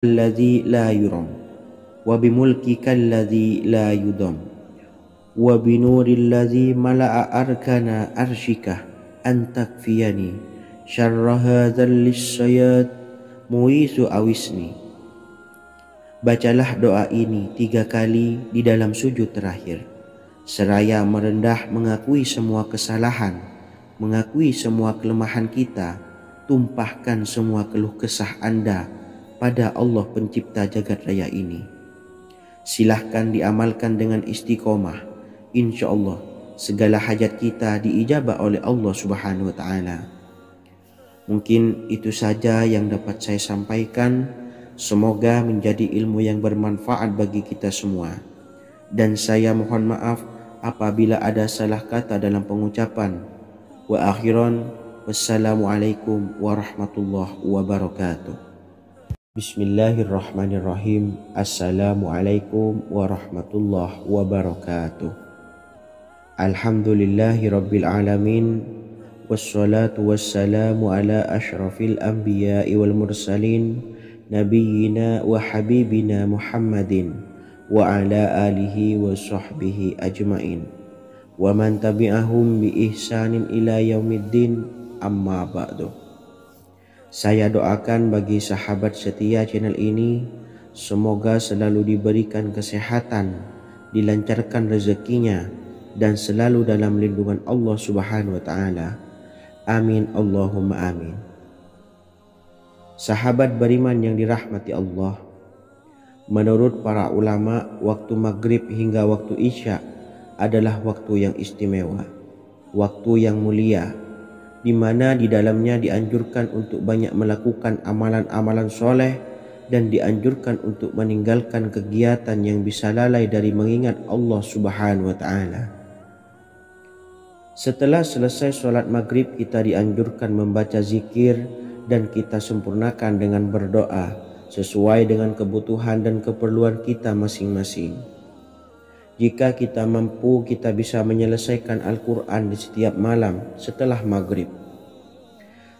alladzi la yuram wa bimulkika alladzi la yudam wa binuril ladzi mala'a arkana arshika an takfiyani syarra hadzal lisyayat muisu awisni. Bacalah doa ini 3 kali di dalam sujud terakhir, seraya merendah mengakui semua kesalahan, mengakui semua kelemahan kita, tumpahkan semua keluh kesah Anda pada Allah pencipta jagat raya ini. Silahkan diamalkan dengan istiqomah. Insya Allah segala hajat kita diijabah oleh Allah Subhanahu wa Ta'ala. Mungkin itu saja yang dapat saya sampaikan. Semoga menjadi ilmu yang bermanfaat bagi kita semua. Dan saya mohon maaf apabila ada salah kata dalam pengucapan. Wa akhiran, wassalamualaikum warahmatullahi wabarakatuh. Bismillahirrahmanirrahim. Assalamualaikum warahmatullahi wabarakatuh. Alhamdulillahi rabbil alamin. Wassalatu wassalamu ala ashrafil anbiya'i wal mursalin, nabiyyina wa habibina Muhammadin wa ala alihi wa sahbihi ajmain wa man tabi'ahum bi ihsanin ila yaumiddin, amma ba'du. Saya doakan bagi sahabat setia channel ini, semoga selalu diberikan kesehatan, dilancarkan rezekinya, dan selalu dalam lindungan Allah Subhanahu wa Ta'ala. Amin Allahumma amin. Sahabat beriman yang dirahmati Allah, menurut para ulama, waktu maghrib hingga waktu isya adalah waktu yang istimewa, waktu yang mulia, di mana di dalamnya dianjurkan untuk banyak melakukan amalan-amalan soleh dan dianjurkan untuk meninggalkan kegiatan yang bisa lalai dari mengingat Allah Subhanahu wa Ta'ala. Setelah selesai sholat maghrib, kita dianjurkan membaca zikir dan kita sempurnakan dengan berdoa sesuai dengan kebutuhan dan keperluan kita masing-masing. Jika kita mampu, kita bisa menyelesaikan Al-Quran di setiap malam setelah maghrib.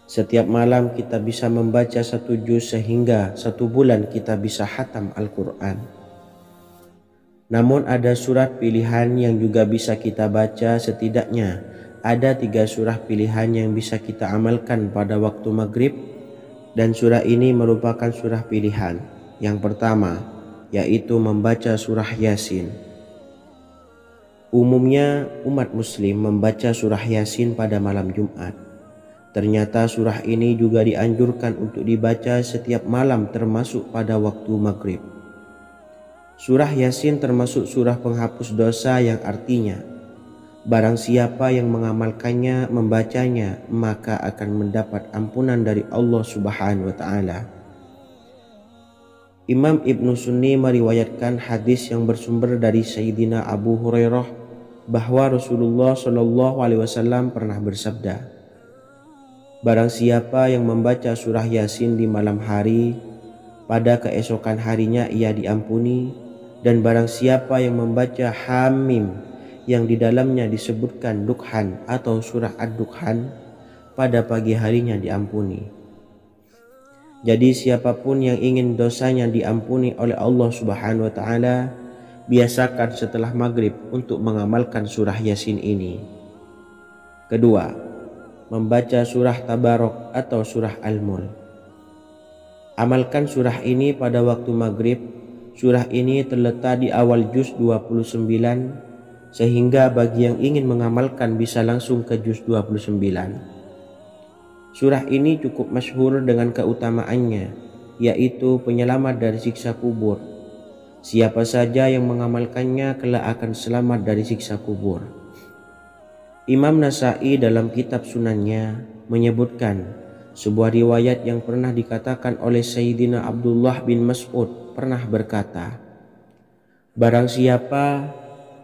Setiap malam kita bisa membaca 1 juz sehingga 1 bulan kita bisa khatam Al-Quran. Namun ada surat pilihan yang juga bisa kita baca. Setidaknya ada 3 surah pilihan yang bisa kita amalkan pada waktu maghrib, dan surah ini merupakan surah pilihan. Yang pertama yaitu membaca surah Yasin. Umumnya umat muslim membaca surah Yasin pada malam Jumat. Ternyata surah ini juga dianjurkan untuk dibaca setiap malam termasuk pada waktu maghrib. Surah Yasin termasuk surah penghapus dosa yang artinya barang siapa yang mengamalkannya, membacanya, maka akan mendapat ampunan dari Allah Subhanahu wa Ta'ala. Imam Ibnu Sunni meriwayatkan hadis yang bersumber dari Sayyidina Abu Hurairah bahwa Rasulullah Shallallahu Alaihi Wasallam pernah bersabda, barang siapa yang membaca surah Yasin di malam hari, pada keesokan harinya ia diampuni. Dan barang siapa yang membaca Hamim yang di dalamnya disebutkan Dukhan atau surah Ad-Dukhan, pada pagi harinya diampuni. Jadi siapapun yang ingin dosanya diampuni oleh Allah Subhanahu wa Ta'ala, biasakan setelah maghrib untuk mengamalkan surah Yasin ini. Kedua, membaca surah Tabarok atau surah Al-Mulk. Amalkan surah ini pada waktu maghrib. Surah ini terletak di awal juz 29, sehingga bagi yang ingin mengamalkan bisa langsung ke juz 29. Surah ini cukup masyhur dengan keutamaannya, yaitu penyelamat dari siksa kubur. Siapa saja yang mengamalkannya kelak akan selamat dari siksa kubur. Imam Nasa'i dalam kitab Sunannya menyebutkan sebuah riwayat yang pernah dikatakan oleh Sayyidina Abdullah bin Mas'ud pernah berkata, barang siapa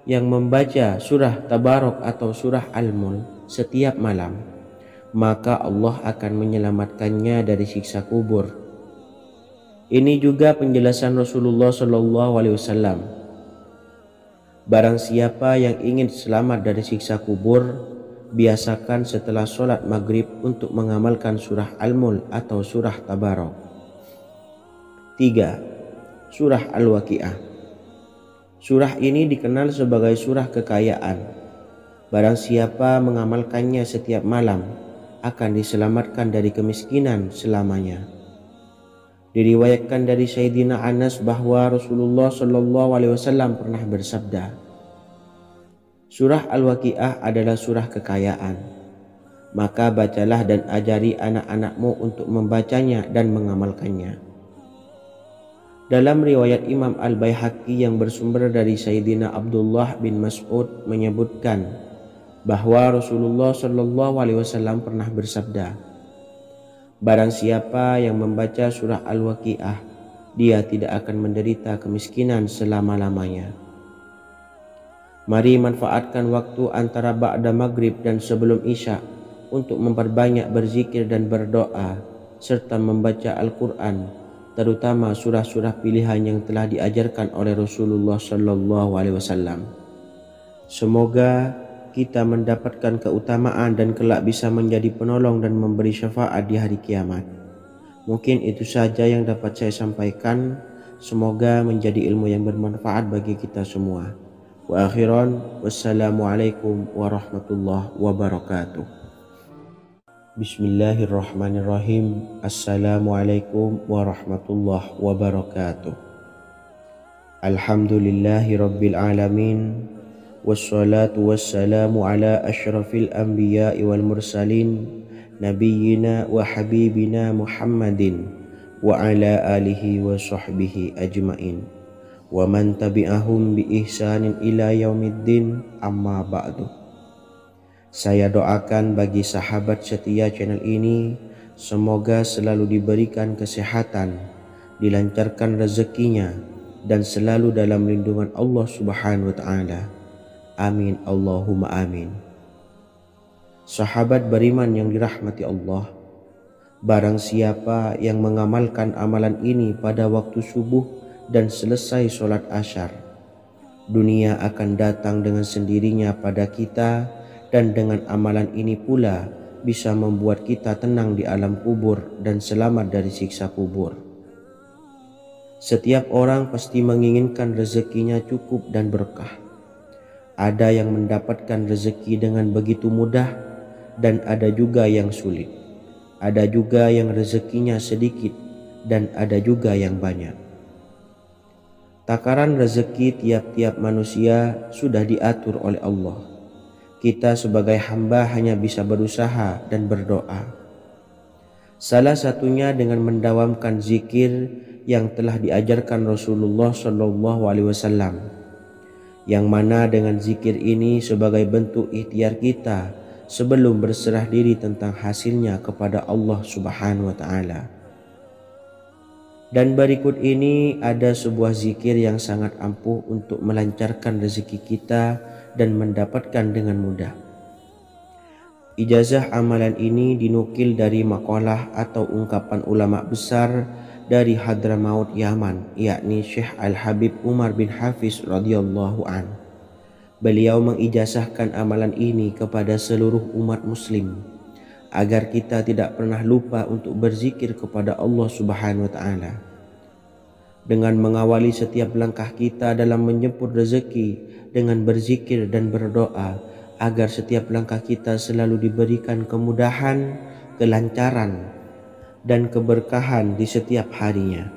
yang membaca surah Tabarok atau surah Al-Mulk setiap malam, maka Allah akan menyelamatkannya dari siksa kubur. Ini juga penjelasan Rasulullah Shallallahu Alaihi Wasallam. Barang siapa yang ingin selamat dari siksa kubur, biasakan setelah sholat maghrib untuk mengamalkan surah Al-Mulk atau surah Tabarok. 3. Surah Al-Waqiah. Surah ini dikenal sebagai surah kekayaan. Barang siapa mengamalkannya setiap malam akan diselamatkan dari kemiskinan selamanya. Diriwayatkan dari Sayyidina Anas bahwa Rasulullah SAW pernah bersabda, surah Al-Waqiah adalah surah kekayaan. Maka bacalah dan ajari anak-anakmu untuk membacanya dan mengamalkannya. Dalam riwayat Imam Al-Baihaqi yang bersumber dari Sayyidina Abdullah bin Mas'ud menyebutkan bahwa Rasulullah SAW pernah bersabda, barang siapa yang membaca surah Al-Waqiah, dia tidak akan menderita kemiskinan selama-lamanya. Mari manfaatkan waktu antara ba'da maghrib dan sebelum isya untuk memperbanyak berzikir dan berdoa serta membaca Al-Quran, terutama surah-surah pilihan yang telah diajarkan oleh Rasulullah SAW. Semoga kita mendapatkan keutamaan dan kelak bisa menjadi penolong dan memberi syafaat di hari kiamat. Mungkin itu saja yang dapat saya sampaikan. Semoga menjadi ilmu yang bermanfaat bagi kita semua. Wa akhiran, wassalamualaikum warahmatullahi wabarakatuh. Bismillahirrahmanirrahim. Assalamualaikum warahmatullahi wabarakatuh. Alhamdulillahi rabbil alamin. Wassalatu wassalamu ala ashrafil anbiya'i wal mursalin nabiyyina wa habibina Muhammadin wa ala alihi wa sahbihi ajmain wa man tabi'ahum bi ihsanin ila yaumiddin, amma ba'du. Saya doakan bagi sahabat setia channel ini, semoga selalu diberikan kesehatan, dilancarkan rezekinya, dan selalu dalam lindungan Allah Subhanahu wa ta'ala. Amin Allahumma amin. Sahabat beriman yang dirahmati Allah, barang siapa yang mengamalkan amalan ini pada waktu subuh dan selesai sholat asyar, dunia akan datang dengan sendirinya pada kita, dan dengan amalan ini pula bisa membuat kita tenang di alam kubur dan selamat dari siksa kubur. Setiap orang pasti menginginkan rezekinya cukup dan berkah. Ada yang mendapatkan rezeki dengan begitu mudah dan ada juga yang sulit. Ada juga yang rezekinya sedikit dan ada juga yang banyak. Takaran rezeki tiap-tiap manusia sudah diatur oleh Allah. Kita sebagai hamba hanya bisa berusaha dan berdoa. Salah satunya dengan mendawamkan zikir yang telah diajarkan Rasulullah SAW. Yang mana dengan zikir ini sebagai bentuk ikhtiar kita sebelum berserah diri tentang hasilnya kepada Allah Subhanahu wa ta'ala. Dan berikut ini ada sebuah zikir yang sangat ampuh untuk melancarkan rezeki kita dan mendapatkan dengan mudah. Ijazah amalan ini dinukil dari makalah atau ungkapan ulama besar dari Hadramaut Yaman, yakni Syekh Al-Habib Umar bin Hafiz radhiyallahu an. Beliau mengijazahkan amalan ini kepada seluruh umat muslim agar kita tidak pernah lupa untuk berzikir kepada Allah Subhanahu wa ta'ala. Dengan mengawali setiap langkah kita dalam menjemput rezeki dengan berzikir dan berdoa agar setiap langkah kita selalu diberikan kemudahan, kelancaran, dan keberkahan di setiap harinya.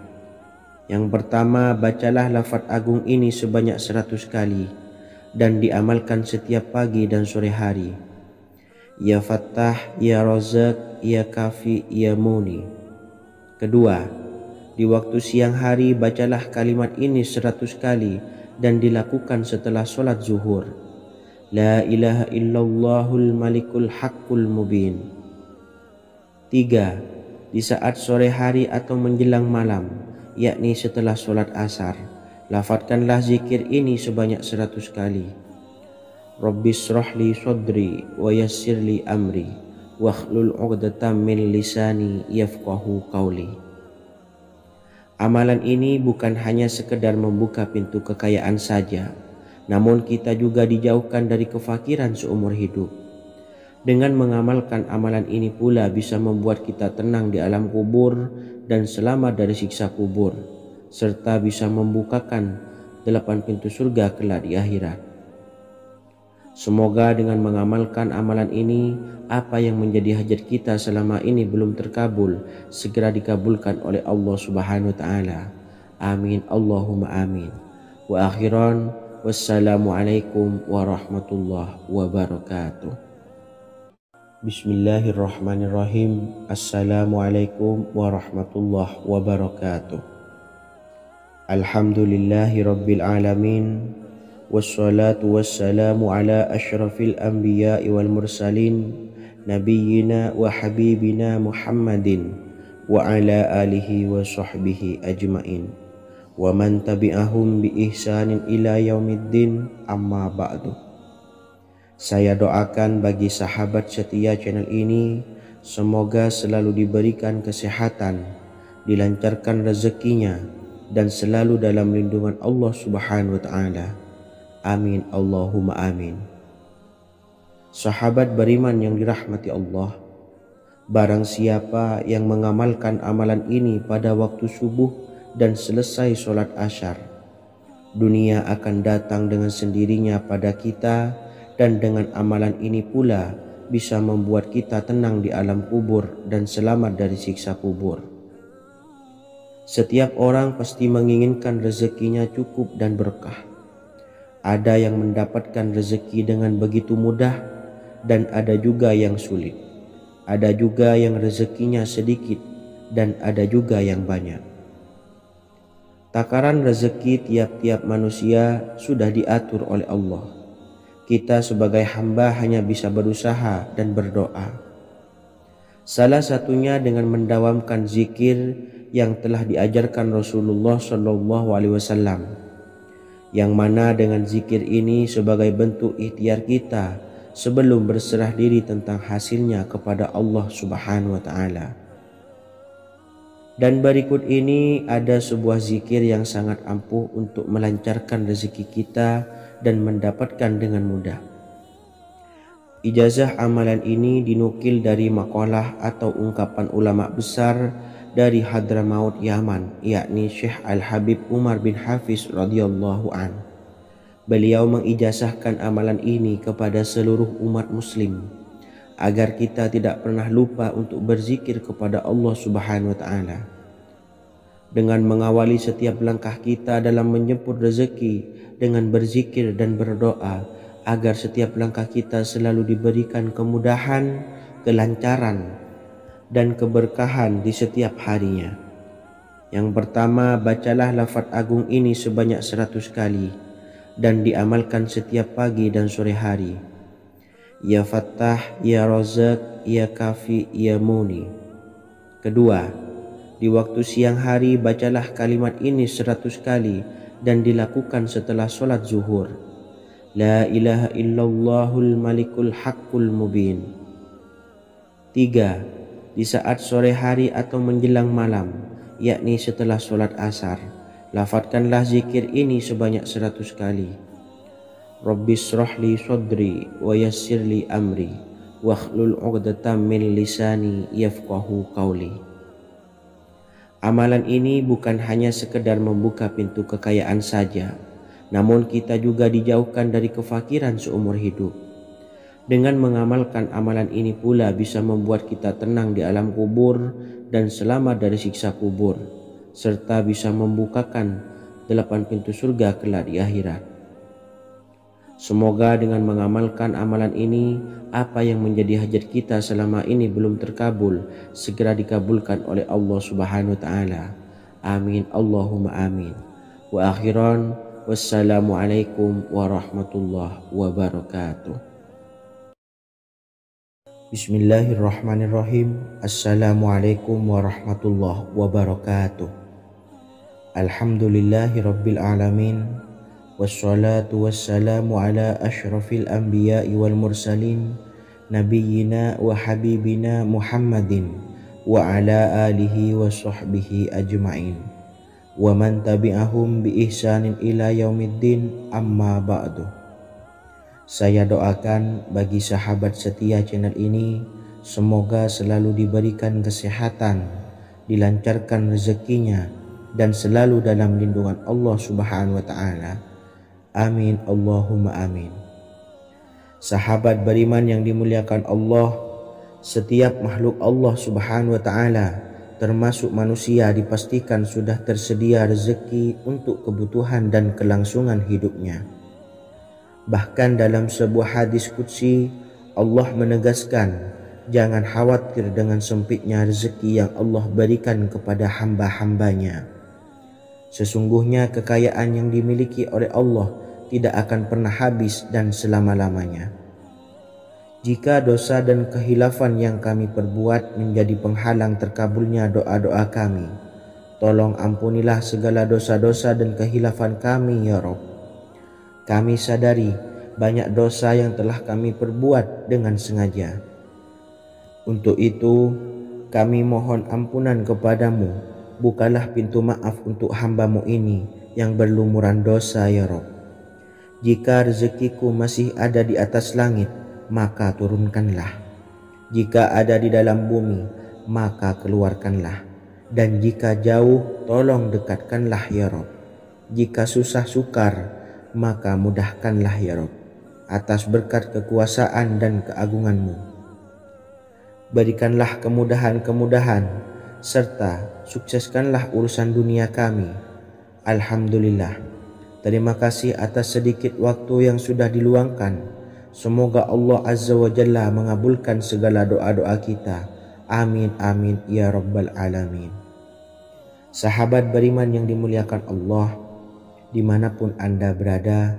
Yang pertama, bacalah lafaz agung ini sebanyak 100 kali dan diamalkan setiap pagi dan sore hari. Ya Fattah, Ya Razak, Ya Kafi, Ya Muni. Kedua, di waktu siang hari bacalah kalimat ini 100 kali dan dilakukan setelah sholat zuhur. La ilaha illallahul malikul haqqul mubin. 3. Di saat sore hari atau menjelang malam, yakni setelah sholat asar, lafadzkanlah zikir ini sebanyak 100 kali. Rabbishrahli sodri wa yassirli amri wakhlul 'uqdatam min lisani yafqahu qawli. Amalan ini bukan hanya sekedar membuka pintu kekayaan saja, namun kita juga dijauhkan dari kefakiran seumur hidup. Dengan mengamalkan amalan ini pula bisa membuat kita tenang di alam kubur dan selamat dari siksa kubur, serta bisa membukakan 8 pintu surga kelak di akhirat. Semoga dengan mengamalkan amalan ini, apa yang menjadi hajat kita selama ini belum terkabul, segera dikabulkan oleh Allah Subhanahu wa Ta'ala. Amin, Allahumma amin. Wa akhiran, wassalamualaikum warahmatullahi wabarakatuh. Bismillahirrahmanirrahim. Assalamualaikum warahmatullahi wabarakatuh. Alhamdulillahi rabbil alamin. Wassalatu wassalamu ala ashrafil anbiya'i wal mursalin, nabiyyina wa habibina Muhammadin wa ala alihi wa sahbihi ajmain, wa man tabi'ahum bi ihsanin ila yaumiddin, amma ba'du. Saya doakan bagi sahabat setia channel ini, semoga selalu diberikan kesehatan, dilancarkan rezekinya, dan selalu dalam lindungan Allah Subhanahu wa Ta'ala. Amin, Allahumma amin. Sahabat beriman yang dirahmati Allah, barang siapa yang mengamalkan amalan ini pada waktu subuh dan selesai sholat asyar, dunia akan datang dengan sendirinya pada kita, dan dengan amalan ini pula bisa membuat kita tenang di alam kubur dan selamat dari siksa kubur. Setiap orang pasti menginginkan rezekinya cukup dan berkah. Ada yang mendapatkan rezeki dengan begitu mudah, dan ada juga yang sulit. Ada juga yang rezekinya sedikit, dan ada juga yang banyak. Takaran rezeki tiap-tiap manusia sudah diatur oleh Allah. Kita sebagai hamba hanya bisa berusaha dan berdoa. Salah satunya dengan mendawamkan zikir yang telah diajarkan Rasulullah SAW, yang mana dengan zikir ini sebagai bentuk ikhtiar kita sebelum berserah diri tentang hasilnya kepada Allah Subhanahu wa Ta'ala. Dan berikut ini ada sebuah zikir yang sangat ampuh untuk melancarkan rezeki kita dan mendapatkan dengan mudah. Ijazah amalan ini dinukil dari makalah atau ungkapan ulama besar dari Hadramaut Yaman, yakni Syekh Al-Habib Umar bin Hafiz radhiyallahu an. Beliau mengijazahkan amalan ini kepada seluruh umat muslim agar kita tidak pernah lupa untuk berzikir kepada Allah Subhanahu wa Ta'ala. Dengan mengawali setiap langkah kita dalam menjemput rezeki dengan berzikir dan berdoa agar setiap langkah kita selalu diberikan kemudahan, kelancaran, dan keberkahan di setiap harinya. Yang pertama, bacalah lafaz agung ini sebanyak 100 kali dan diamalkan setiap pagi dan sore hari. Ya Fattah, Ya Razak, Ya Kafi, Ya Muni. Kedua, di waktu siang hari bacalah kalimat ini 100 kali dan dilakukan setelah sholat zuhur. La ilaha illallahul malikul haqqul mubin. 3. Di saat sore hari atau menjelang malam, yakni setelah sholat asar, lafadzkanlah zikir ini sebanyak 100 kali. Rabbishrahli sodri wa yassirli amri wakhlul 'uqdatam min lisani yafqahu qawli. Amalan ini bukan hanya sekedar membuka pintu kekayaan saja, namun kita juga dijauhkan dari kefakiran seumur hidup. Dengan mengamalkan amalan ini pula bisa membuat kita tenang di alam kubur dan selamat dari siksa kubur, serta bisa membukakan 8 pintu surga kelak di akhirat. Semoga dengan mengamalkan amalan ini, apa yang menjadi hajat kita selama ini belum terkabul, segera dikabulkan oleh Allah Subhanahu wa Ta'ala. Amin, Allahumma amin. Wa akhiran, wassalamualaikum warahmatullahi wabarakatuh. Bismillahirrahmanirrahim. Assalamualaikum warahmatullahi wabarakatuh. Alhamdulillahi rabbil alamin. Wassalatu wassalamu ala ashrafil anbiya'i wal mursalin, nabiyyina wa habibina Muhammadin wa ala alihi wa sahbihi ajmain, wa man tabi'ahum bi ihsanin ila yaumiddin, amma ba'du. Saya doakan bagi sahabat setia channel ini, semoga selalu diberikan kesehatan, dilancarkan rezekinya, dan selalu dalam lindungan Allah Subhanahu wa Ta'ala. Amin Allahumma amin. Sahabat beriman yang dimuliakan Allah, setiap makhluk Allah Subhanahu wa Ta'ala, termasuk manusia, dipastikan sudah tersedia rezeki untuk kebutuhan dan kelangsungan hidupnya. Bahkan dalam sebuah hadis qudsi, Allah menegaskan, jangan khawatir dengan sempitnya rezeki yang Allah berikan kepada hamba-hambanya. Sesungguhnya kekayaan yang dimiliki oleh Allah tidak akan pernah habis dan selama-lamanya. Jika dosa dan kehilafan yang kami perbuat menjadi penghalang terkabulnya doa-doa kami, tolong ampunilah segala dosa-dosa dan kehilafan kami ya Rabb. Kami sadari banyak dosa yang telah kami perbuat dengan sengaja. Untuk itu kami mohon ampunan kepadamu, bukalah pintu maaf untuk hamba-Mu ini yang berlumuran dosa ya Rabb. Jika rezekiku masih ada di atas langit, maka turunkanlah. Jika ada di dalam bumi, maka keluarkanlah. Dan jika jauh, tolong dekatkanlah ya Rabb. Jika susah sukar, maka mudahkanlah ya Rabb, atas berkat kekuasaan dan keagungan-Mu. Berikanlah kemudahan-kemudahan, serta sukseskanlah urusan dunia kami. Alhamdulillah. Terima kasih atas sedikit waktu yang sudah diluangkan. Semoga Allah Azza wa Jalla mengabulkan segala doa-doa kita. Amin amin ya Rabbal Alamin. Sahabat beriman yang dimuliakan Allah, dimanapun Anda berada,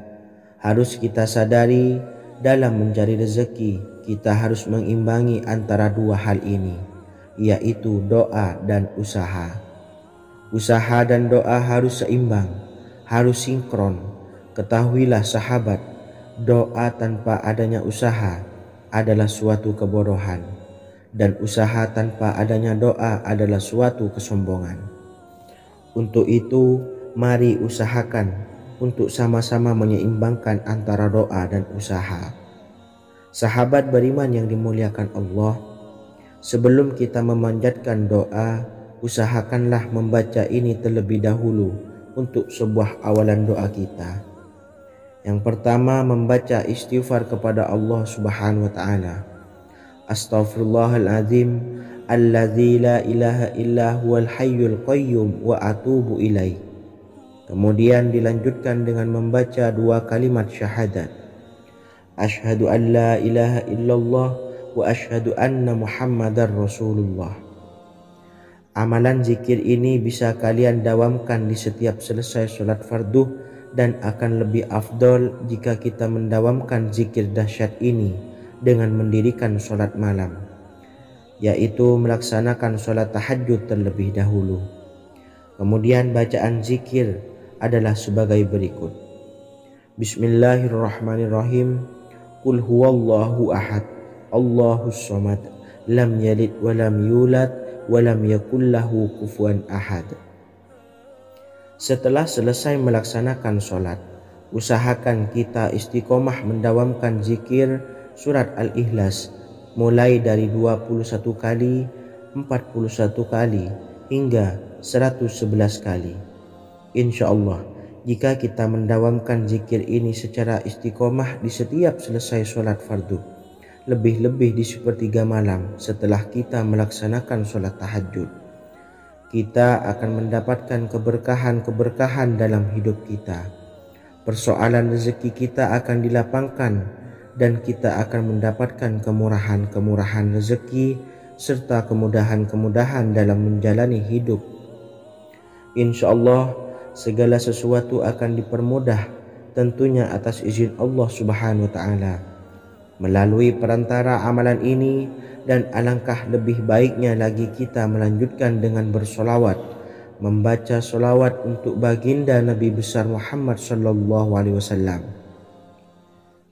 harus kita sadari dalam mencari rezeki, kita harus mengimbangi antara dua hal ini, yaitu doa dan usaha. Usaha dan doa harus seimbang, harus sinkron. Ketahuilah sahabat, doa tanpa adanya usaha adalah suatu kebodohan, dan usaha tanpa adanya doa adalah suatu kesombongan. Untuk itu, mari usahakan untuk sama-sama menyeimbangkan antara doa dan usaha. Sahabat beriman yang dimuliakan Allah, sebelum kita memanjatkan doa, usahakanlah membaca ini terlebih dahulu untuk sebuah awalan doa kita. Yang pertama, membaca istighfar kepada Allah Subhanahu wa Ta'ala. Astaghfirullahaladzim alladzi la ilaha illa huwal hayyul qayyum wa atubu ilaih. Kemudian dilanjutkan dengan membaca dua kalimat syahadat. Asyhadu an la ilaha illallah wa asyhadu anna Muhammadar Rasulullah. Amalan zikir ini bisa kalian dawamkan di setiap selesai sholat fardu, dan akan lebih afdol jika kita mendawamkan zikir dahsyat ini dengan mendirikan sholat malam, yaitu melaksanakan sholat tahajud terlebih dahulu. Kemudian bacaan zikir adalah sebagai berikut. Bismillahirrahmanirrahim. Qul huwallahu ahad, Allahus samad, lam yalid wa lam yulad wa lam yakul lahu kufuwan ahad. Setelah selesai melaksanakan sholat, usahakan kita istiqomah mendawamkan zikir surat Al-Ikhlas mulai dari 21 kali, 41 kali, hingga 111 kali. Insya Allah, jika kita mendawamkan zikir ini secara istiqomah di setiap selesai sholat fardu, lebih-lebih di sepertiga malam setelah kita melaksanakan sholat tahajud, kita akan mendapatkan keberkahan-keberkahan dalam hidup kita. Persoalan rezeki kita akan dilapangkan, dan kita akan mendapatkan kemurahan-kemurahan rezeki serta kemudahan-kemudahan dalam menjalani hidup. Insya Allah segala sesuatu akan dipermudah, tentunya atas izin Allah Subhanahu wa Ta'ala melalui perantara amalan ini. Dan alangkah lebih baiknya lagi kita melanjutkan dengan bersolawat, membaca solawat untuk baginda Nabi besar Muhammad sallallahu alaihi wasallam.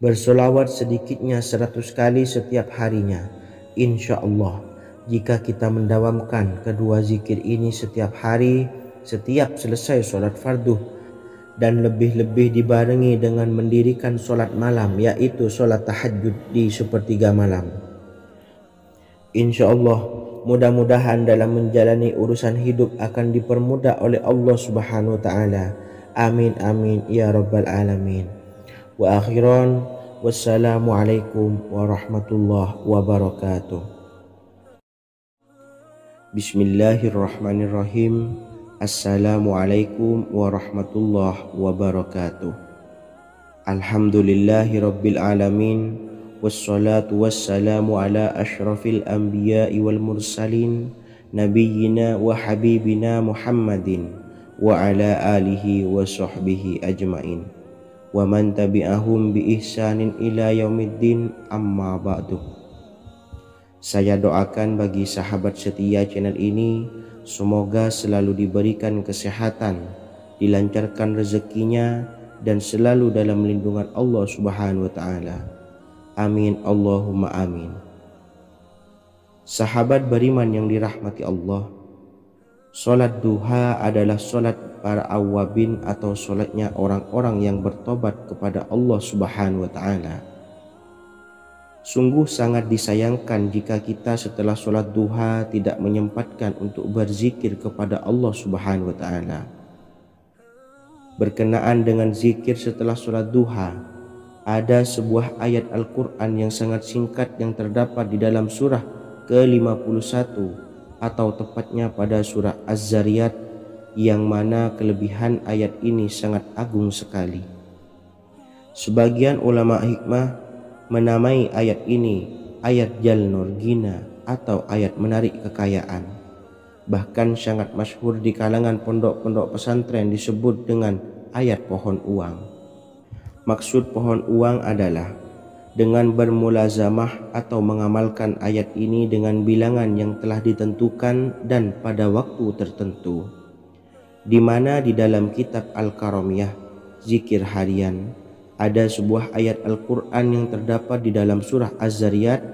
Bersolawat sedikitnya 100 kali setiap harinya. Insya Allah, jika kita mendawamkan kedua zikir ini setiap hari, setiap selesai sholat fardu, dan lebih-lebih dibarengi dengan mendirikan solat malam, yaitu solat tahajud di sepertiga malam. InsyaAllah, mudah-mudahan dalam menjalani urusan hidup akan dipermudah oleh Allah Subhanahu wa Ta'ala. Amin amin ya rabbal alamin. Wa akhiran, wassalamualaikum warahmatullahi wabarakatuh. Bismillahirrahmanirrahim. Assalamualaikum warahmatullahi wabarakatuh. Alhamdulillahi rabbil alamin. Wassalatu wassalamu ala ashrafil anbiya'i wal mursalin, nabiyyina wa habibina Muhammadin wa ala alihi wa sahbihi ajmain, wa man tabi'ahum bi ihsanin ila yaumiddin, amma ba'du. Saya doakan bagi sahabat setia channel ini, semoga selalu diberikan kesehatan, dilancarkan rezekinya, dan selalu dalam lindungan Allah Subhanahu wa Ta'ala. Amin Allahumma amin. Sahabat beriman yang dirahmati Allah, solat duha adalah solat para awabin atau solatnya orang-orang yang bertobat kepada Allah Subhanahu wa Ta'ala. Sungguh sangat disayangkan jika kita setelah solat duha tidak menyempatkan untuk berzikir kepada Allah Subhanahu wa Ta'ala. Berkenaan dengan zikir setelah solat duha, ada sebuah ayat Al-Quran yang sangat singkat yang terdapat di dalam surah ke-51 atau tepatnya pada surah Az-Zariyat, yang mana kelebihan ayat ini sangat agung sekali. Sebagian ulama hikmah menamai ayat ini ayat Jalnur Gina atau ayat menarik kekayaan. Bahkan sangat masyhur di kalangan pondok-pondok pesantren disebut dengan ayat pohon uang. Maksud pohon uang adalah dengan bermulazamah atau mengamalkan ayat ini dengan bilangan yang telah ditentukan dan pada waktu tertentu, di mana di dalam kitab Al-Karamiyah zikir harian ada sebuah ayat Al-Quran yang terdapat di dalam surah Az-Zariyat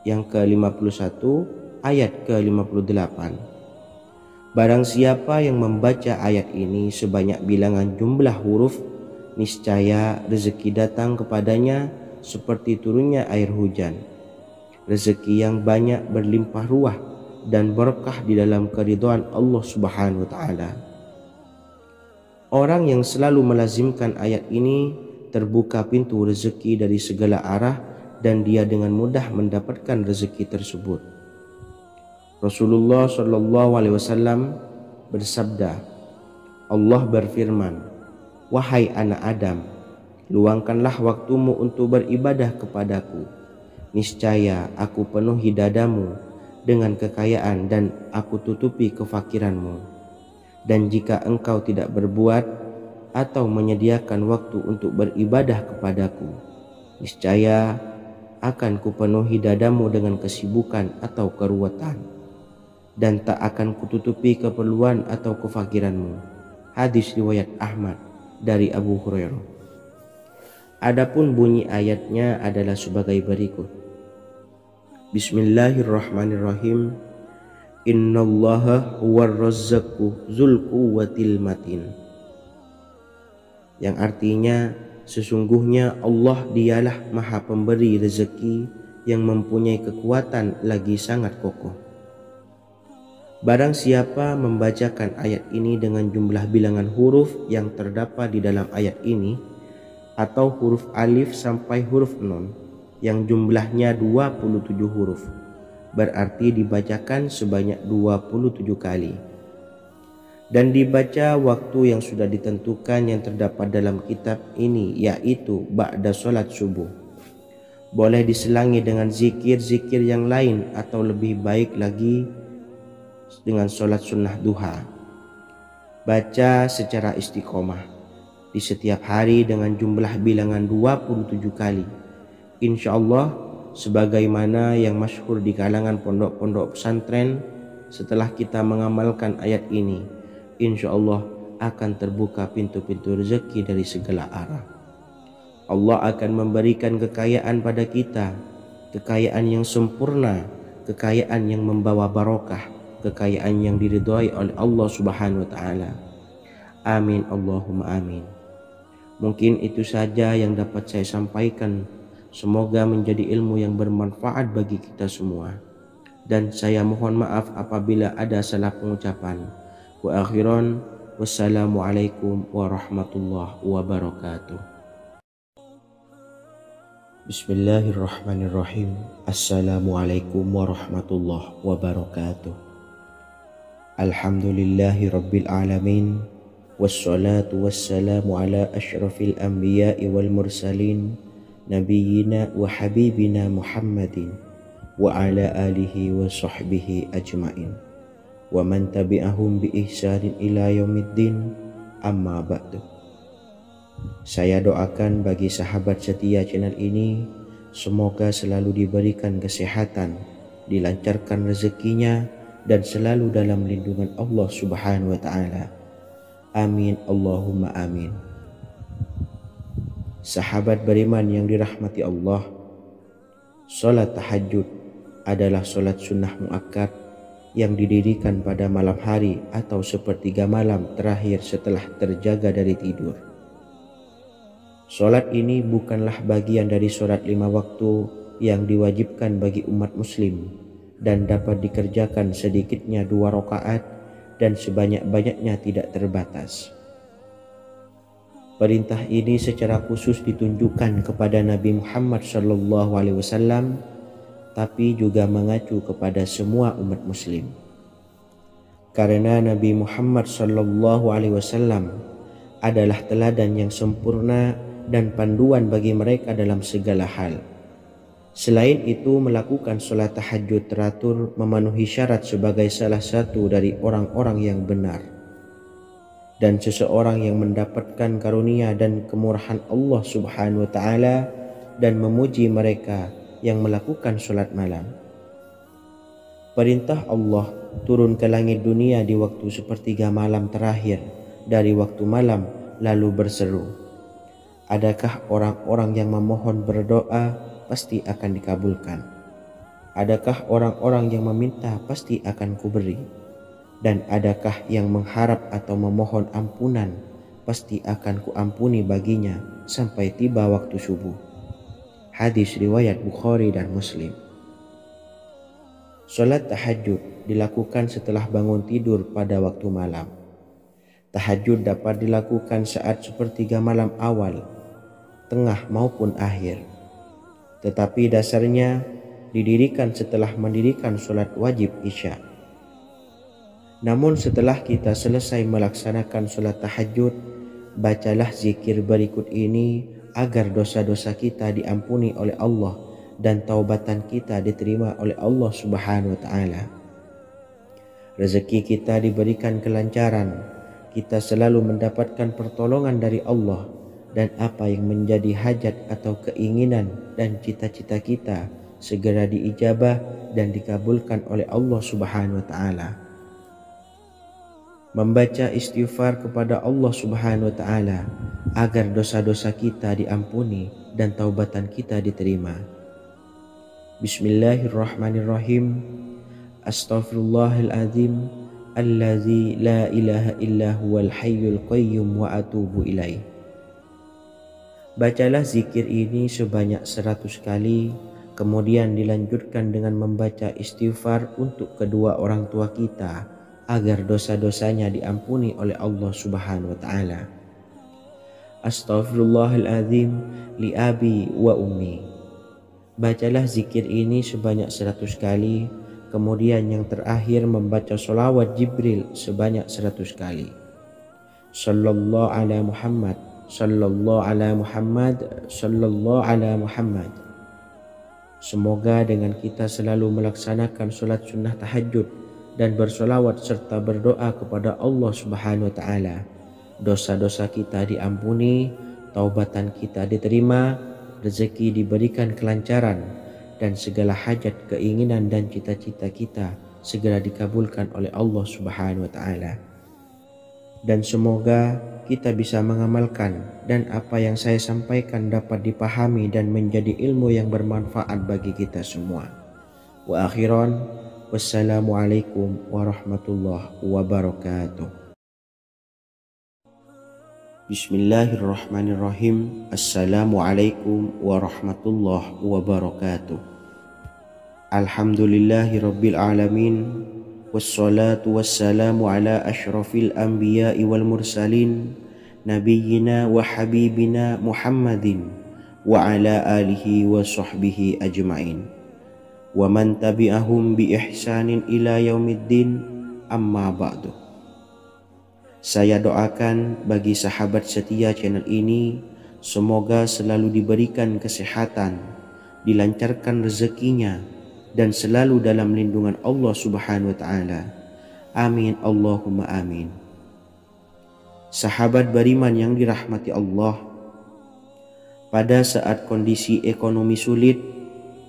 yang ke-51 ayat ke-58. Barang siapa yang membaca ayat ini sebanyak bilangan jumlah huruf, niscaya rezeki datang kepadanya seperti turunnya air hujan, rezeki yang banyak berlimpah ruah dan berkah di dalam keridhaan Allah Subhanahu wa Ta'ala. Orang yang selalu melazimkan ayat ini terbuka pintu rezeki dari segala arah dan dia dengan mudah mendapatkan rezeki tersebut. Rasulullah Shallallahu Alaihi Wasallam bersabda, Allah berfirman, wahai anak Adam, luangkanlah waktumu untuk beribadah kepadaku. Niscaya aku penuhi dadamu dengan kekayaan dan aku tutupi kefakiranmu. Dan jika engkau tidak berbuat atau menyediakan waktu untuk beribadah kepadaku, niscaya akan kupenuhi dadamu dengan kesibukan atau keruwetan, dan tak akan kututupi keperluan atau kefakiranmu. Hadis riwayat Ahmad dari Abu Hurairah. Adapun bunyi ayatnya adalah sebagai berikut. Bismillahirrahmanirrahim. Innallaha huwar razzaqu dzul quwwatil matin. Yang artinya, sesungguhnya Allah dialah Maha Pemberi rezeki yang mempunyai kekuatan lagi sangat kokoh. Barang siapa membacakan ayat ini dengan jumlah bilangan huruf yang terdapat di dalam ayat ini, atau huruf alif sampai huruf nun yang jumlahnya 27 huruf, berarti dibacakan sebanyak 27 kali, dan dibaca waktu yang sudah ditentukan yang terdapat dalam kitab ini, yaitu ba'da sholat subuh. Boleh diselangi dengan zikir-zikir yang lain atau lebih baik lagi dengan sholat sunnah duha. Baca secara istiqomah di setiap hari dengan jumlah bilangan 27 kali. Insya Allah, sebagaimana yang masyhur di kalangan pondok-pondok pesantren, setelah kita mengamalkan ayat ini, insya Allah akan terbuka pintu-pintu rezeki dari segala arah. Allah akan memberikan kekayaan pada kita, kekayaan yang sempurna, kekayaan yang membawa barokah, kekayaan yang diridhai oleh Allah Subhanahu wa Ta'ala. Amin Allahumma amin. Mungkin itu saja yang dapat saya sampaikan. Semoga menjadi ilmu yang bermanfaat bagi kita semua. Dan saya mohon maaf apabila ada salah pengucapan. Wa akhiran, wassalamualaikum warahmatullahi wabarakatuh. Bismillahirrahmanirrahim. Assalamualaikum warahmatullahi wabarakatuh. Alhamdulillahi rabbil alamin. Wassalatu wassalamu ala ashrafil anbiya'i wal mursalin nabiyyina wa habibina Muhammadin wa ala alihi wa sahbihi ajmain wa man tabi'ahum bi ihsanin ila yaumiddin, amma ba'du. Saya doakan bagi sahabat setia channel ini, semoga selalu diberikan kesehatan, dilancarkan rezekinya, dan selalu dalam lindungan Allah Subhanahu wa ta'ala. Amin Allahumma amin. Sahabat beriman yang dirahmati Allah, salat tahajud adalah salat sunnah muakkad yang didirikan pada malam hari atau sepertiga malam terakhir setelah terjaga dari tidur. Salat ini bukanlah bagian dari salat 5 waktu yang diwajibkan bagi umat muslim dan dapat dikerjakan sedikitnya 2 rakaat dan sebanyak-banyaknya tidak terbatas. Perintah ini secara khusus ditunjukkan kepada Nabi Muhammad SAW, tapi juga mengacu kepada semua umat muslim. Karena Nabi Muhammad SAW adalah teladan yang sempurna dan panduan bagi mereka dalam segala hal. Selain itu, melakukan sholat tahajud teratur memenuhi syarat sebagai salah satu dari orang-orang yang benar. Dan seseorang yang mendapatkan karunia dan kemurahan Allah Subhanahu wa ta'ala dan memuji mereka yang melakukan sholat malam. Perintah Allah turun ke langit dunia di waktu sepertiga malam terakhir dari waktu malam lalu berseru, adakah orang-orang yang memohon berdoa pasti akan dikabulkan? Adakah orang-orang yang meminta pasti akan kuberi? Dan adakah yang mengharap atau memohon ampunan pasti akan kuampuni baginya sampai tiba waktu subuh. Hadis riwayat Bukhari dan Muslim. Salat tahajud dilakukan setelah bangun tidur pada waktu malam. Tahajud dapat dilakukan saat sepertiga malam awal, tengah maupun akhir. Tetapi dasarnya didirikan setelah mendirikan sholat wajib isya. Namun setelah kita selesai melaksanakan sholat tahajud, bacalah zikir berikut ini agar dosa-dosa kita diampuni oleh Allah dan taubatan kita diterima oleh Allah Subhanahu wa ta'ala. Rezeki kita diberikan kelancaran, kita selalu mendapatkan pertolongan dari Allah, dan apa yang menjadi hajat atau keinginan dan cita-cita kita segera diijabah dan dikabulkan oleh Allah Subhanahu wa ta'ala. Membaca istighfar kepada Allah Subhanahu wa ta'ala agar dosa-dosa kita diampuni dan taubatan kita diterima. Bismillahirrahmanirrahim. Astaghfirullahaladzim allazi la ilaha illa huwal hayyul qayyum wa atubu ilaih. Bacalah zikir ini sebanyak 100 kali, kemudian dilanjutkan dengan membaca istighfar untuk kedua orang tua kita agar dosa-dosanya diampuni oleh Allah Subhanahu wa ta'ala. Astaghfirullahaladzim li abi wa ummi. Bacalah zikir ini sebanyak 100 kali, kemudian yang terakhir membaca sholawat Jibril sebanyak 100 kali. Sallallahu ala Muhammad, sallallahu ala Muhammad, sallallahu ala Muhammad. Semoga dengan kita selalu melaksanakan sholat sunnah tahajud dan bersolawat serta berdoa kepada Allah Subhanahu wa ta'ala, dosa-dosa kita diampuni, taubatan kita diterima, rezeki diberikan kelancaran, dan segala hajat, keinginan dan cita-cita kita segera dikabulkan oleh Allah Subhanahu wa ta'ala. Dan semoga kita bisa mengamalkan dan apa yang saya sampaikan dapat dipahami dan menjadi ilmu yang bermanfaat bagi kita semua. Wa akhiran, wassalamualaikum warahmatullahi wabarakatuh. Bismillahirrahmanirrahim. Assalamualaikum warahmatullahi wabarakatuh. Alhamdulillahi rabbil alamin. Wassalatu wassalamu ala ashrafil anbiya'i wal mursalin, nabiyyina wa habibina Muhammadin wa ala alihi wa sahbihi ajma'in, wa man tabi'ahum bi ihsanin ila yaumiddin, amma ba'du. Saya doakan bagi sahabat setia channel ini, semoga selalu diberikan kesehatan, dilancarkan rezekinya, dan selalu dalam lindungan Allah Subhanahu wa Ta'ala. Amin Allahumma amin. Sahabat beriman yang dirahmati Allah, pada saat kondisi ekonomi sulit,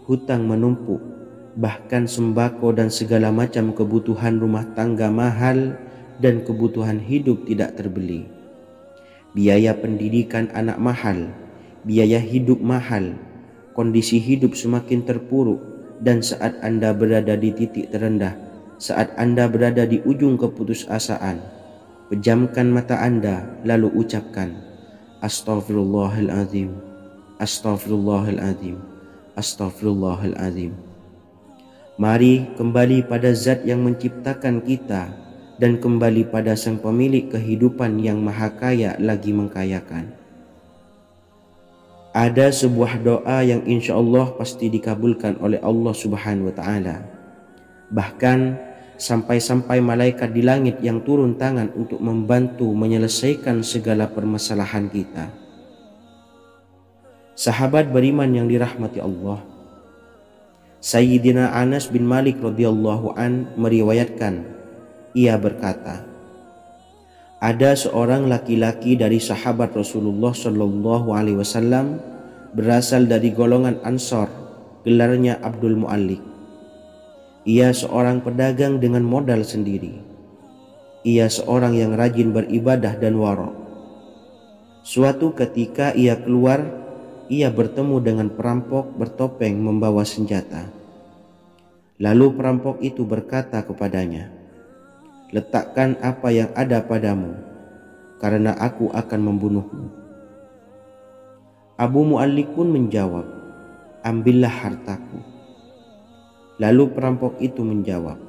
hutang menumpuk, bahkan sembako dan segala macam kebutuhan rumah tangga mahal dan kebutuhan hidup tidak terbeli. Biaya pendidikan anak mahal, biaya hidup mahal, kondisi hidup semakin terpuruk. Dan saat Anda berada di titik terendah, saat Anda berada di ujung keputusasaan, pejamkan mata Anda lalu ucapkan Astaghfirullahaladzim, Astaghfirullahaladzim, Astaghfirullahaladzim. Mari kembali pada Zat yang menciptakan kita dan kembali pada Sang Pemilik kehidupan yang Maha Kaya lagi mengkayakan. Ada sebuah doa yang insya Allah pasti dikabulkan oleh Allah Subhanahu wa Ta'ala. Bahkan sampai-sampai malaikat di langit yang turun tangan untuk membantu menyelesaikan segala permasalahan kita. Sahabat beriman yang dirahmati Allah, Sayyidina Anas bin Malik radhiyallahu an meriwayatkan, ia berkata, ada seorang laki-laki dari sahabat Rasulullah Shallallahu Alaihi Wasallam berasal dari golongan Ansor, gelarnya Abdul Mu'allik. Ia seorang pedagang dengan modal sendiri. Ia seorang yang rajin beribadah dan wara'. Suatu ketika ia keluar, ia bertemu dengan perampok bertopeng membawa senjata. Lalu perampok itu berkata kepadanya, letakkan apa yang ada padamu, karena aku akan membunuhmu. Abu Mu'allik pun menjawab, ambillah hartaku. Lalu perampok itu menjawab,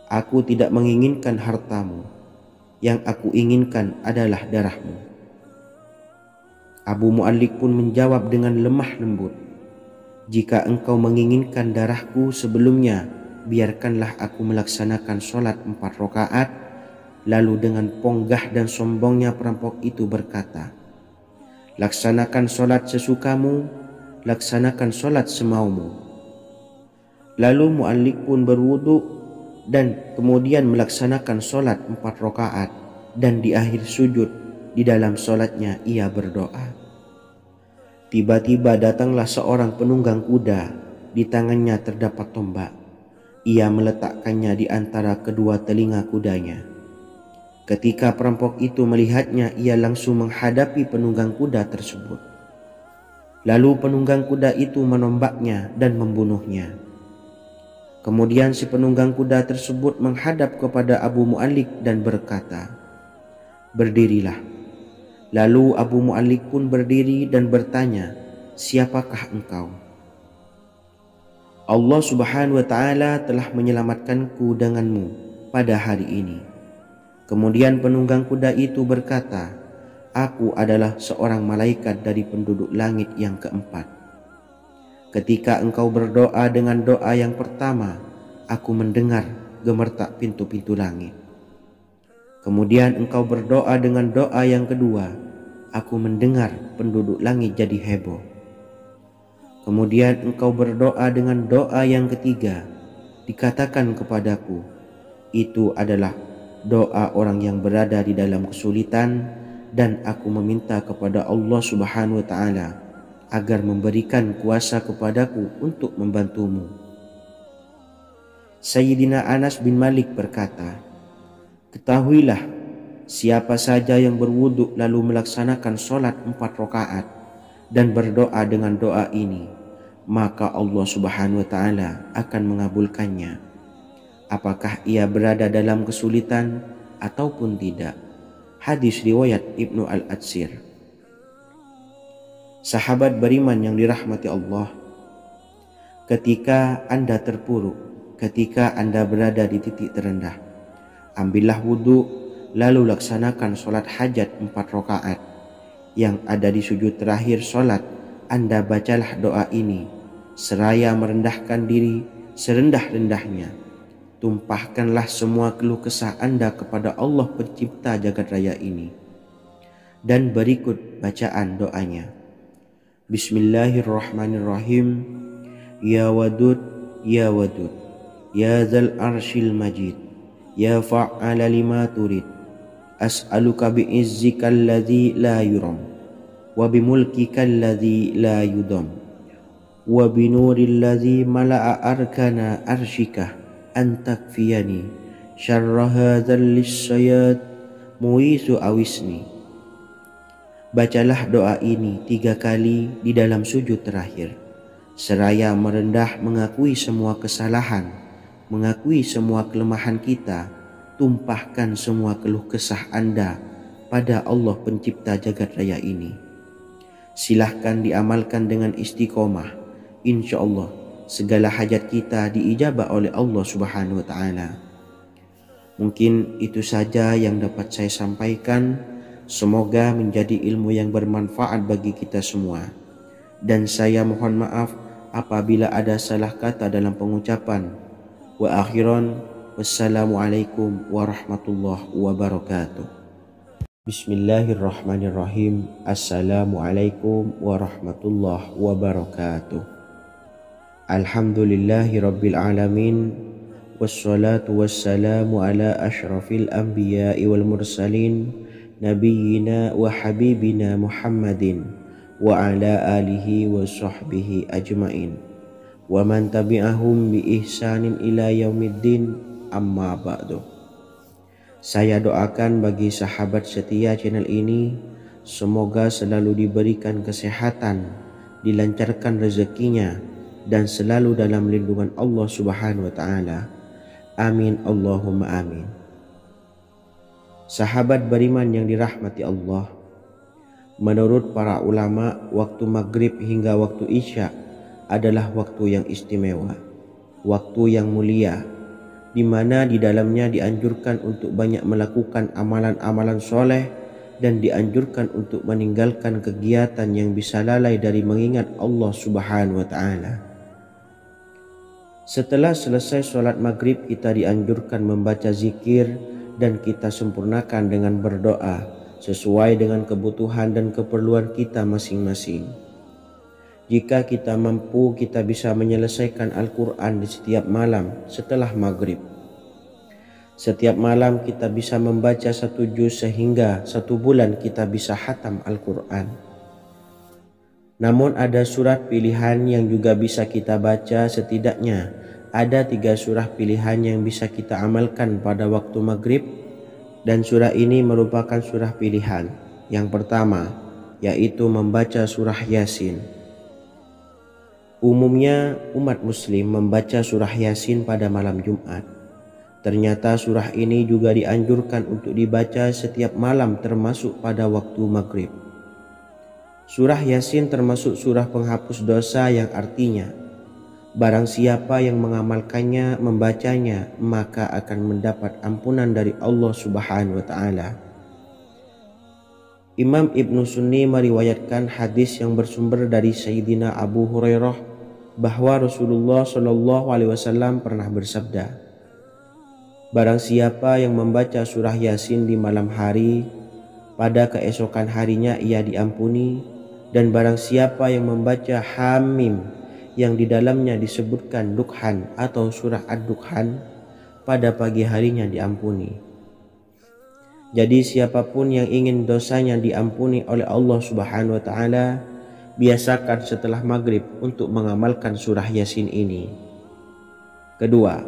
aku tidak menginginkan hartamu, yang aku inginkan adalah darahmu. Abu Mu'allik pun menjawab dengan lemah lembut, jika engkau menginginkan darahku sebelumnya, biarkanlah aku melaksanakan sholat 4 rakaat. Lalu dengan ponggah dan sombongnya perampok itu berkata, laksanakan sholat sesukamu, laksanakan sholat semaumu. Lalu Mu'allik pun berwudu dan kemudian melaksanakan sholat 4 rakaat, dan di akhir sujud di dalam sholatnya ia berdoa. Tiba-tiba datanglah seorang penunggang kuda, di tangannya terdapat tombak. Ia meletakkannya di antara kedua telinga kudanya. Ketika perampok itu melihatnya, ia langsung menghadapi penunggang kuda tersebut. Lalu penunggang kuda itu menombaknya dan membunuhnya. Kemudian si penunggang kuda tersebut menghadap kepada Abu Mu'allik dan berkata, berdirilah. Lalu Abu Mu'allik pun berdiri dan bertanya, siapakah engkau? Allah Subhanahu wa Ta'ala telah menyelamatkanku denganmu pada hari ini. Kemudian penunggang kuda itu berkata, aku adalah seorang malaikat dari penduduk langit yang keempat. Ketika engkau berdoa dengan doa yang pertama, aku mendengar gemertak pintu-pintu langit. Kemudian engkau berdoa dengan doa yang kedua, aku mendengar penduduk langit jadi heboh. Kemudian engkau berdoa dengan doa yang ketiga, dikatakan kepadaku, itu adalah doa orang yang berada di dalam kesulitan, dan aku meminta kepada Allah Subhanahu wa Ta'ala agar memberikan kuasa kepadaku untuk membantumu. Sayyidina Anas bin Malik berkata, ketahuilah, siapa saja yang berwudu lalu melaksanakan sholat 4 rakaat dan berdoa dengan doa ini, maka Allah Subhanahu wa Ta'ala akan mengabulkannya, apakah ia berada dalam kesulitan ataupun tidak. Hadis riwayat Ibnu Al-Atsir. Sahabat beriman yang dirahmati Allah, ketika Anda terpuruk, ketika Anda berada di titik terendah, ambillah wudhu, lalu laksanakan sholat hajat 4 rakaat. Yang ada di sujud terakhir sholat, Anda bacalah doa ini, seraya merendahkan diri serendah-rendahnya. Tumpahkanlah semua keluh kesah Anda kepada Allah pencipta jagat raya ini. Dan berikut bacaan doanya. Bismillahirrahmanirrahim. Ya Wadud, Ya Wadud, Ya Dzal Arsyil Majid, Ya Fa'ala lima turid, as'aluka bi'izzikal ladzi la yuram, wa bimulkikal ladzi la yudam, wa binuril ladzi mala'a arkana arsyikah an takfiyani syarra hadzal lisyayat muisu awisni. Bacalah doa ini 3 kali di dalam sujud terakhir, seraya merendah mengakui semua kesalahan, mengakui semua kelemahan kita. Tumpahkan semua keluh kesah Anda pada Allah pencipta jagat raya ini. Silahkan diamalkan dengan istiqomah. Insya Allah segala hajat kita diijabah oleh Allah Subhanahu wa Ta'ala. Mungkin itu saja yang dapat saya sampaikan. Semoga menjadi ilmu yang bermanfaat bagi kita semua. Dan saya mohon maaf apabila ada salah kata dalam pengucapan. Wa akhiran, wassalamualaikum warahmatullahi wabarakatuh. Bismillahirrahmanirrahim. Assalamualaikum warahmatullahi wabarakatuh. Alhamdulillahi rabbil alamin, wassalatu wassalamu ala ashrafil anbiya'i wal mursalin, nabiyyina wa habibina Muhammadin wa ala alihi wa sahbihi ajmain, wa man tabi'ahum bi ihsanin ila yaumiddin, amma ba'du. Saya doakan bagi sahabat setia channel ini, semoga selalu diberikan kesehatan, dilancarkan rezekinya, dan selalu dalam lindungan Allah Subhanahu wa Ta'ala. Amin Allahumma amin. Sahabat beriman yang dirahmati Allah, menurut para ulama, waktu maghrib hingga waktu isya adalah waktu yang istimewa, waktu yang mulia, di mana di dalamnya dianjurkan untuk banyak melakukan amalan-amalan soleh dan dianjurkan untuk meninggalkan kegiatan yang bisa lalai dari mengingat Allah Subhanahu wa Ta'ala. Setelah selesai sholat maghrib, kita dianjurkan membaca zikir dan kita sempurnakan dengan berdoa sesuai dengan kebutuhan dan keperluan kita masing-masing. Jika kita mampu, kita bisa menyelesaikan Al-Quran di setiap malam setelah maghrib. Setiap malam kita bisa membaca 1 juz sehingga 1 bulan kita bisa khatam Al-Quran. Namun ada surat pilihan yang juga bisa kita baca. Setidaknya ada 3 surah pilihan yang bisa kita amalkan pada waktu maghrib, dan surah ini merupakan surah pilihan. Yang pertama yaitu membaca surah Yasin. Umumnya umat muslim membaca surah Yasin pada malam Jumat. Ternyata surah ini juga dianjurkan untuk dibaca setiap malam termasuk pada waktu maghrib. Surah Yasin termasuk surah penghapus dosa, yang artinya barang siapa yang mengamalkannya, membacanya, maka akan mendapat ampunan dari Allah Subhanahu wa Ta'ala. Imam Ibnu Sunni meriwayatkan hadis yang bersumber dari Sayyidina Abu Hurairah bahwa Rasulullah SAW pernah bersabda, barang siapa yang membaca surah Yasin di malam hari, pada keesokan harinya ia diampuni, dan barang siapa yang membaca Hamim yang di dalamnya disebutkan Dukhan atau surah Ad-Dukhan, pada pagi harinya diampuni. Jadi siapapun yang ingin dosanya diampuni oleh Allah Subhanahu wa Ta'ala, biasakan setelah maghrib untuk mengamalkan surah Yasin ini. Kedua,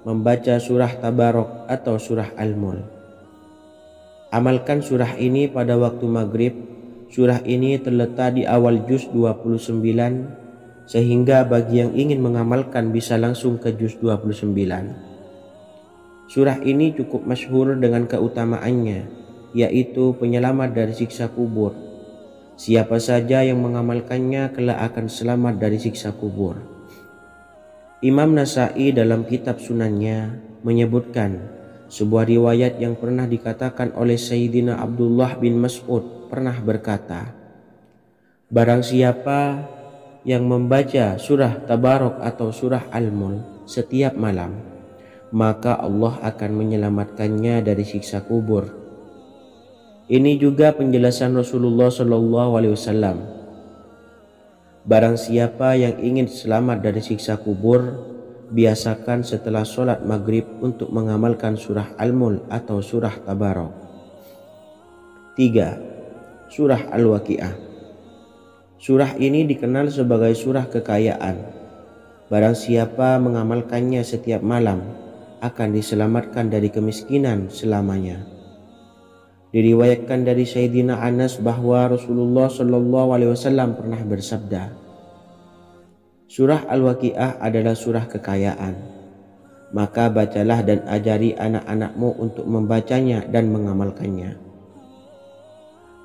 membaca surah Tabarok atau surah Al-Mulk. Amalkan surah ini pada waktu maghrib. Surah ini terletak di awal juz 29, sehingga bagi yang ingin mengamalkan bisa langsung ke juz 29. Surah ini cukup masyhur dengan keutamaannya, yaitu penyelamat dari siksa kubur. Siapa saja yang mengamalkannya kelak akan selamat dari siksa kubur. Imam Nasa'i dalam kitab Sunannya menyebutkan sebuah riwayat yang pernah dikatakan oleh Sayyidina Abdullah bin Mas'ud pernah berkata, barang siapa yang membaca surah Tabarok atau surah Al-Mulk setiap malam, maka Allah akan menyelamatkannya dari siksa kubur. Ini juga penjelasan Rasulullah SAW. Barang siapa yang ingin selamat dari siksa kubur, biasakan setelah sholat maghrib untuk mengamalkan surah Al-Mulk atau surah Tabarok. 3. Surah Al-Waqi'ah. Surah ini dikenal sebagai surah kekayaan. Barang siapa mengamalkannya setiap malam, akan diselamatkan dari kemiskinan selamanya. Diriwayatkan dari Sayyidina Anas bahwa Rasulullah SAW pernah bersabda, surah Al-Waqi'ah adalah surah kekayaan. Maka bacalah dan ajari anak-anakmu untuk membacanya dan mengamalkannya.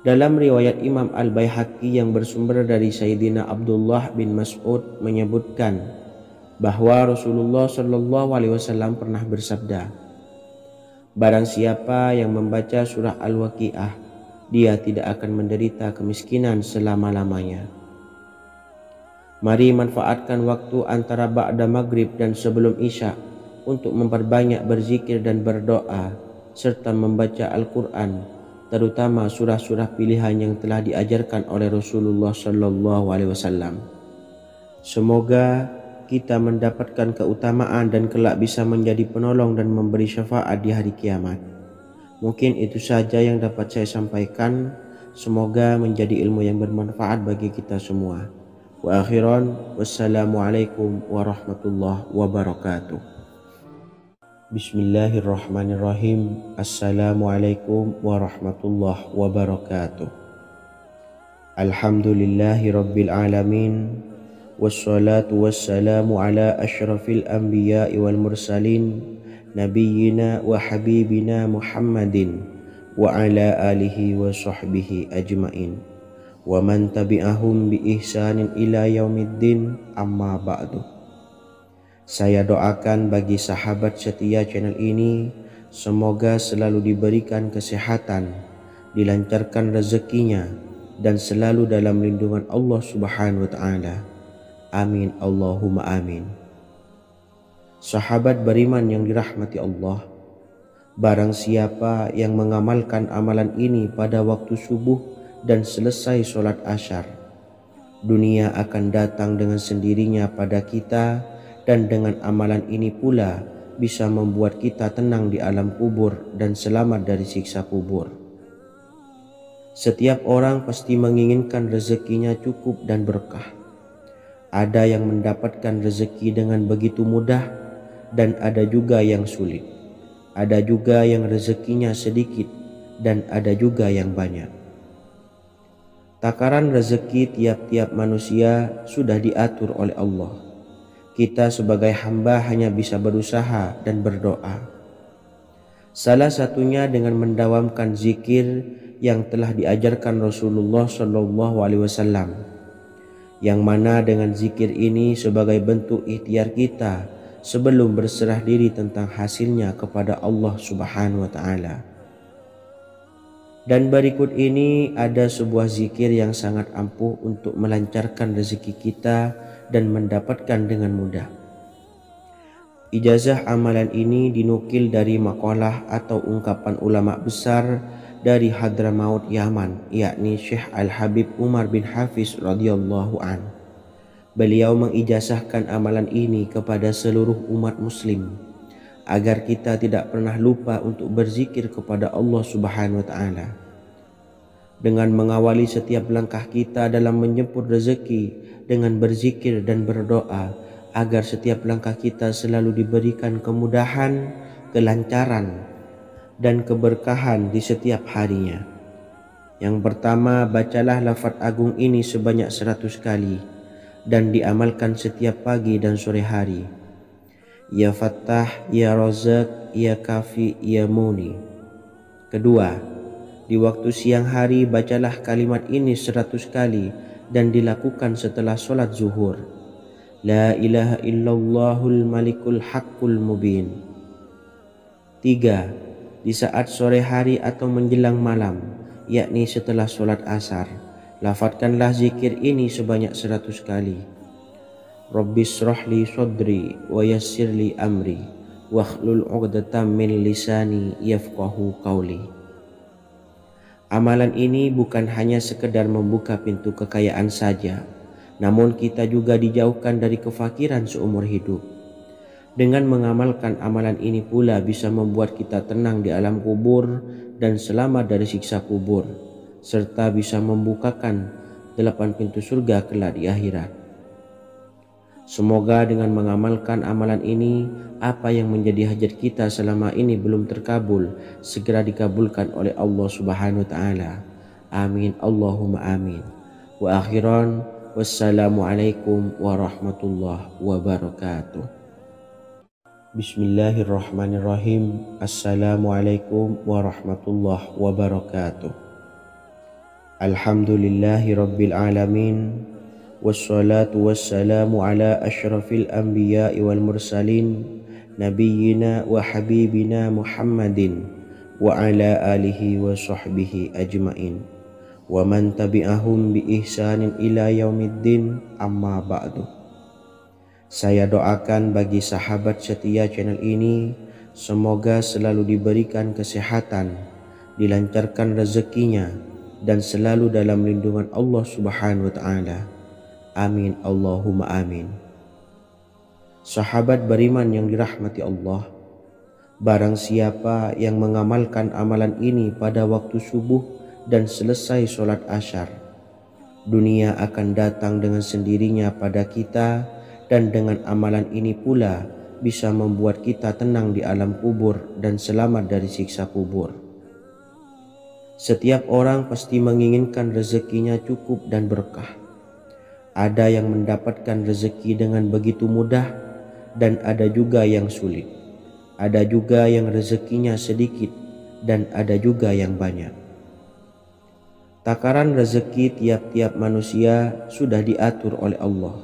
Dalam riwayat Imam Al-Baihaqi yang bersumber dari Sayyidina Abdullah bin Mas'ud menyebutkan bahwa Rasulullah SAW pernah bersabda, barang siapa yang membaca surah Al-Waqi'ah, dia tidak akan menderita kemiskinan selama-lamanya. Mari manfaatkan waktu antara ba'da maghrib dan sebelum isya untuk memperbanyak berzikir dan berdoa serta membaca Al-Quran, terutama surah-surah pilihan yang telah diajarkan oleh Rasulullah SAW. Semoga kita mendapatkan keutamaan dan kelak bisa menjadi penolong dan memberi syafaat di hari kiamat. Mungkin itu saja yang dapat saya sampaikan. Semoga menjadi ilmu yang bermanfaat bagi kita semua. Wa akhiran, wassalamualaikum warahmatullahi wabarakatuh. Bismillahirrahmanirrahim. Assalamualaikum warahmatullahi wabarakatuh. Alhamdulillahi rabbil alamin. Wassalatu wassalamu ala ashrafil anbiya wal mursalin nabiyyina wa habibina Muhammadin wa ala alihi wa sahbihi ajmain wa man tabi'ahum bi ihsanin ila yaumiddin, amma ba'du. Saya doakan bagi sahabat setia channel ini, semoga selalu diberikan kesehatan, dilancarkan rezekinya, dan selalu dalam lindungan Allah Subhanahu wa ta'ala. Amin Allahumma amin. Sahabat beriman yang dirahmati Allah, barang siapa yang mengamalkan amalan ini pada waktu subuh dan selesai sholat asyar, dunia akan datang dengan sendirinya pada kita, dan dengan amalan ini pula bisa membuat kita tenang di alam kubur dan selamat dari siksa kubur. Setiap orang pasti menginginkan rezekinya cukup dan berkah. Ada yang mendapatkan rezeki dengan begitu mudah dan ada juga yang sulit. Ada juga yang rezekinya sedikit dan ada juga yang banyak. Takaran rezeki tiap-tiap manusia sudah diatur oleh Allah. Kita sebagai hamba hanya bisa berusaha dan berdoa. Salah satunya dengan mendawamkan zikir yang telah diajarkan Rasulullah SAW. Yang mana dengan zikir ini sebagai bentuk ikhtiar kita sebelum berserah diri tentang hasilnya kepada Allah Subhanahu wa ta'ala. Dan berikut ini ada sebuah zikir yang sangat ampuh untuk melancarkan rezeki kita dan mendapatkan dengan mudah. Ijazah amalan ini dinukil dari makalah atau ungkapan ulama besar dari Hadramaut Yaman, yakni Syekh Al-Habib Umar bin Hafiz radhiyallahu an. Beliau mengijazahkan amalan ini kepada seluruh umat muslim agar kita tidak pernah lupa untuk berzikir kepada Allah Subhanahu wa ta'ala. Dengan mengawali setiap langkah kita dalam menjemput rezeki dengan berzikir dan berdoa agar setiap langkah kita selalu diberikan kemudahan, kelancaran, dan keberkahan di setiap harinya. Yang pertama, bacalah lafaz agung ini sebanyak 100 kali dan diamalkan setiap pagi dan sore hari. Ya Fattah, Ya Razak, Ya Kafi, Ya Muni. Kedua, Di waktu siang hari bacalah kalimat ini 100 kali dan dilakukan setelah sholat zuhur. La ilaha illallahul malikul haqqul mubin. 3. Di saat sore hari atau menjelang malam, yakni setelah sholat asar, lafadzkanlah zikir ini sebanyak 100 kali. Rabbis shrahli sodri wa yassirli amri wakhlul 'uqdatam min lisani yafqahu qawli. Amalan ini bukan hanya sekedar membuka pintu kekayaan saja, namun kita juga dijauhkan dari kefakiran seumur hidup. Dengan mengamalkan amalan ini pula bisa membuat kita tenang di alam kubur dan selamat dari siksa kubur, serta bisa membukakan 8 pintu surga kelak di akhirat. Semoga dengan mengamalkan amalan ini, apa yang menjadi hajat kita selama ini belum terkabul, segera dikabulkan oleh Allah Subhanahu wa Ta'ala. Amin, Allahumma amin. Wa akhiran, wassalamualaikum warahmatullahi wabarakatuh. Bismillahirrahmanirrahim. Assalamualaikum warahmatullahi wabarakatuh. Alhamdulillahi rabbil alamin. Wassalatu wassalamu ala ashrafil anbiya'i wal mursalin nabiyyina wa habibina Muhammadin wa ala alihi wa sahbihi ajmain wa man tabi'ahum bi ihsanin ila yaumiddin, amma ba'du. Saya doakan bagi sahabat setia channel ini, semoga selalu diberikan kesehatan, dilancarkan rezekinya, dan selalu dalam lindungan Allah Subhanahu wa Ta'ala. Amin, Allahumma amin. Sahabat beriman yang dirahmati Allah, barang siapa yang mengamalkan amalan ini pada waktu subuh dan selesai sholat asyar, dunia akan datang dengan sendirinya pada kita, dan dengan amalan ini pula bisa membuat kita tenang di alam kubur dan selamat dari siksa kubur. Setiap orang pasti menginginkan rezekinya cukup dan berkah. Ada yang mendapatkan rezeki dengan begitu mudah dan ada juga yang sulit. Ada juga yang rezekinya sedikit dan ada juga yang banyak. Takaran rezeki tiap-tiap manusia sudah diatur oleh Allah.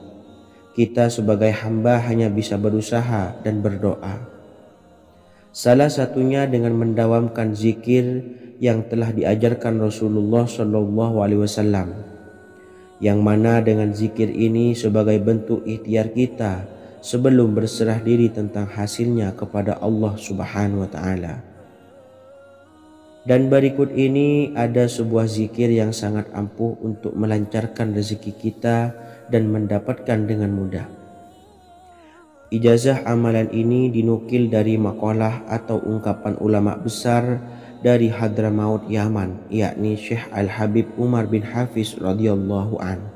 Kita sebagai hamba hanya bisa berusaha dan berdoa. Salah satunya dengan mendawamkan zikir yang telah diajarkan Rasulullah SAW, yang mana dengan zikir ini sebagai bentuk ikhtiar kita sebelum berserah diri tentang hasilnya kepada Allah Subhanahu wa Ta'ala. Dan berikut ini ada sebuah zikir yang sangat ampuh untuk melancarkan rezeki kita dan mendapatkan dengan mudah. Ijazah amalan ini dinukil dari makalah atau ungkapan ulama besar dari Hadramaut Yaman, yakni Syekh Al-Habib Umar bin Hafiz radhiyallahu an.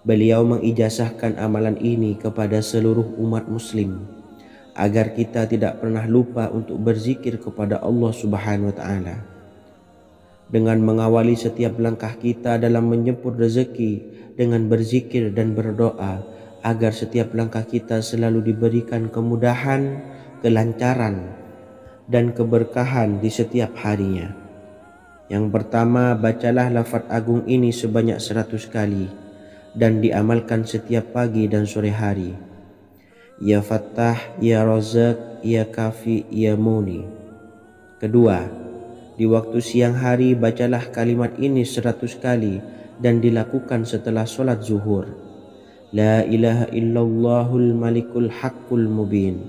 Beliau mengijazahkan amalan ini kepada seluruh umat muslim agar kita tidak pernah lupa untuk berzikir kepada Allah Subhanahu wa Ta'ala. Dengan mengawali setiap langkah kita dalam menjemput rezeki dengan berzikir dan berdoa agar setiap langkah kita selalu diberikan kemudahan, kelancaran, dan keberkahan di setiap harinya. Yang pertama, bacalah lafaz agung ini sebanyak 100 kali dan diamalkan setiap pagi dan sore hari. Ya Fattah, Ya Razak, Ya Kafi, Ya Muni. Kedua, di waktu siang hari bacalah kalimat ini 100 kali dan dilakukan setelah sholat zuhur. La ilaha illallahul malikul haqqul mubin.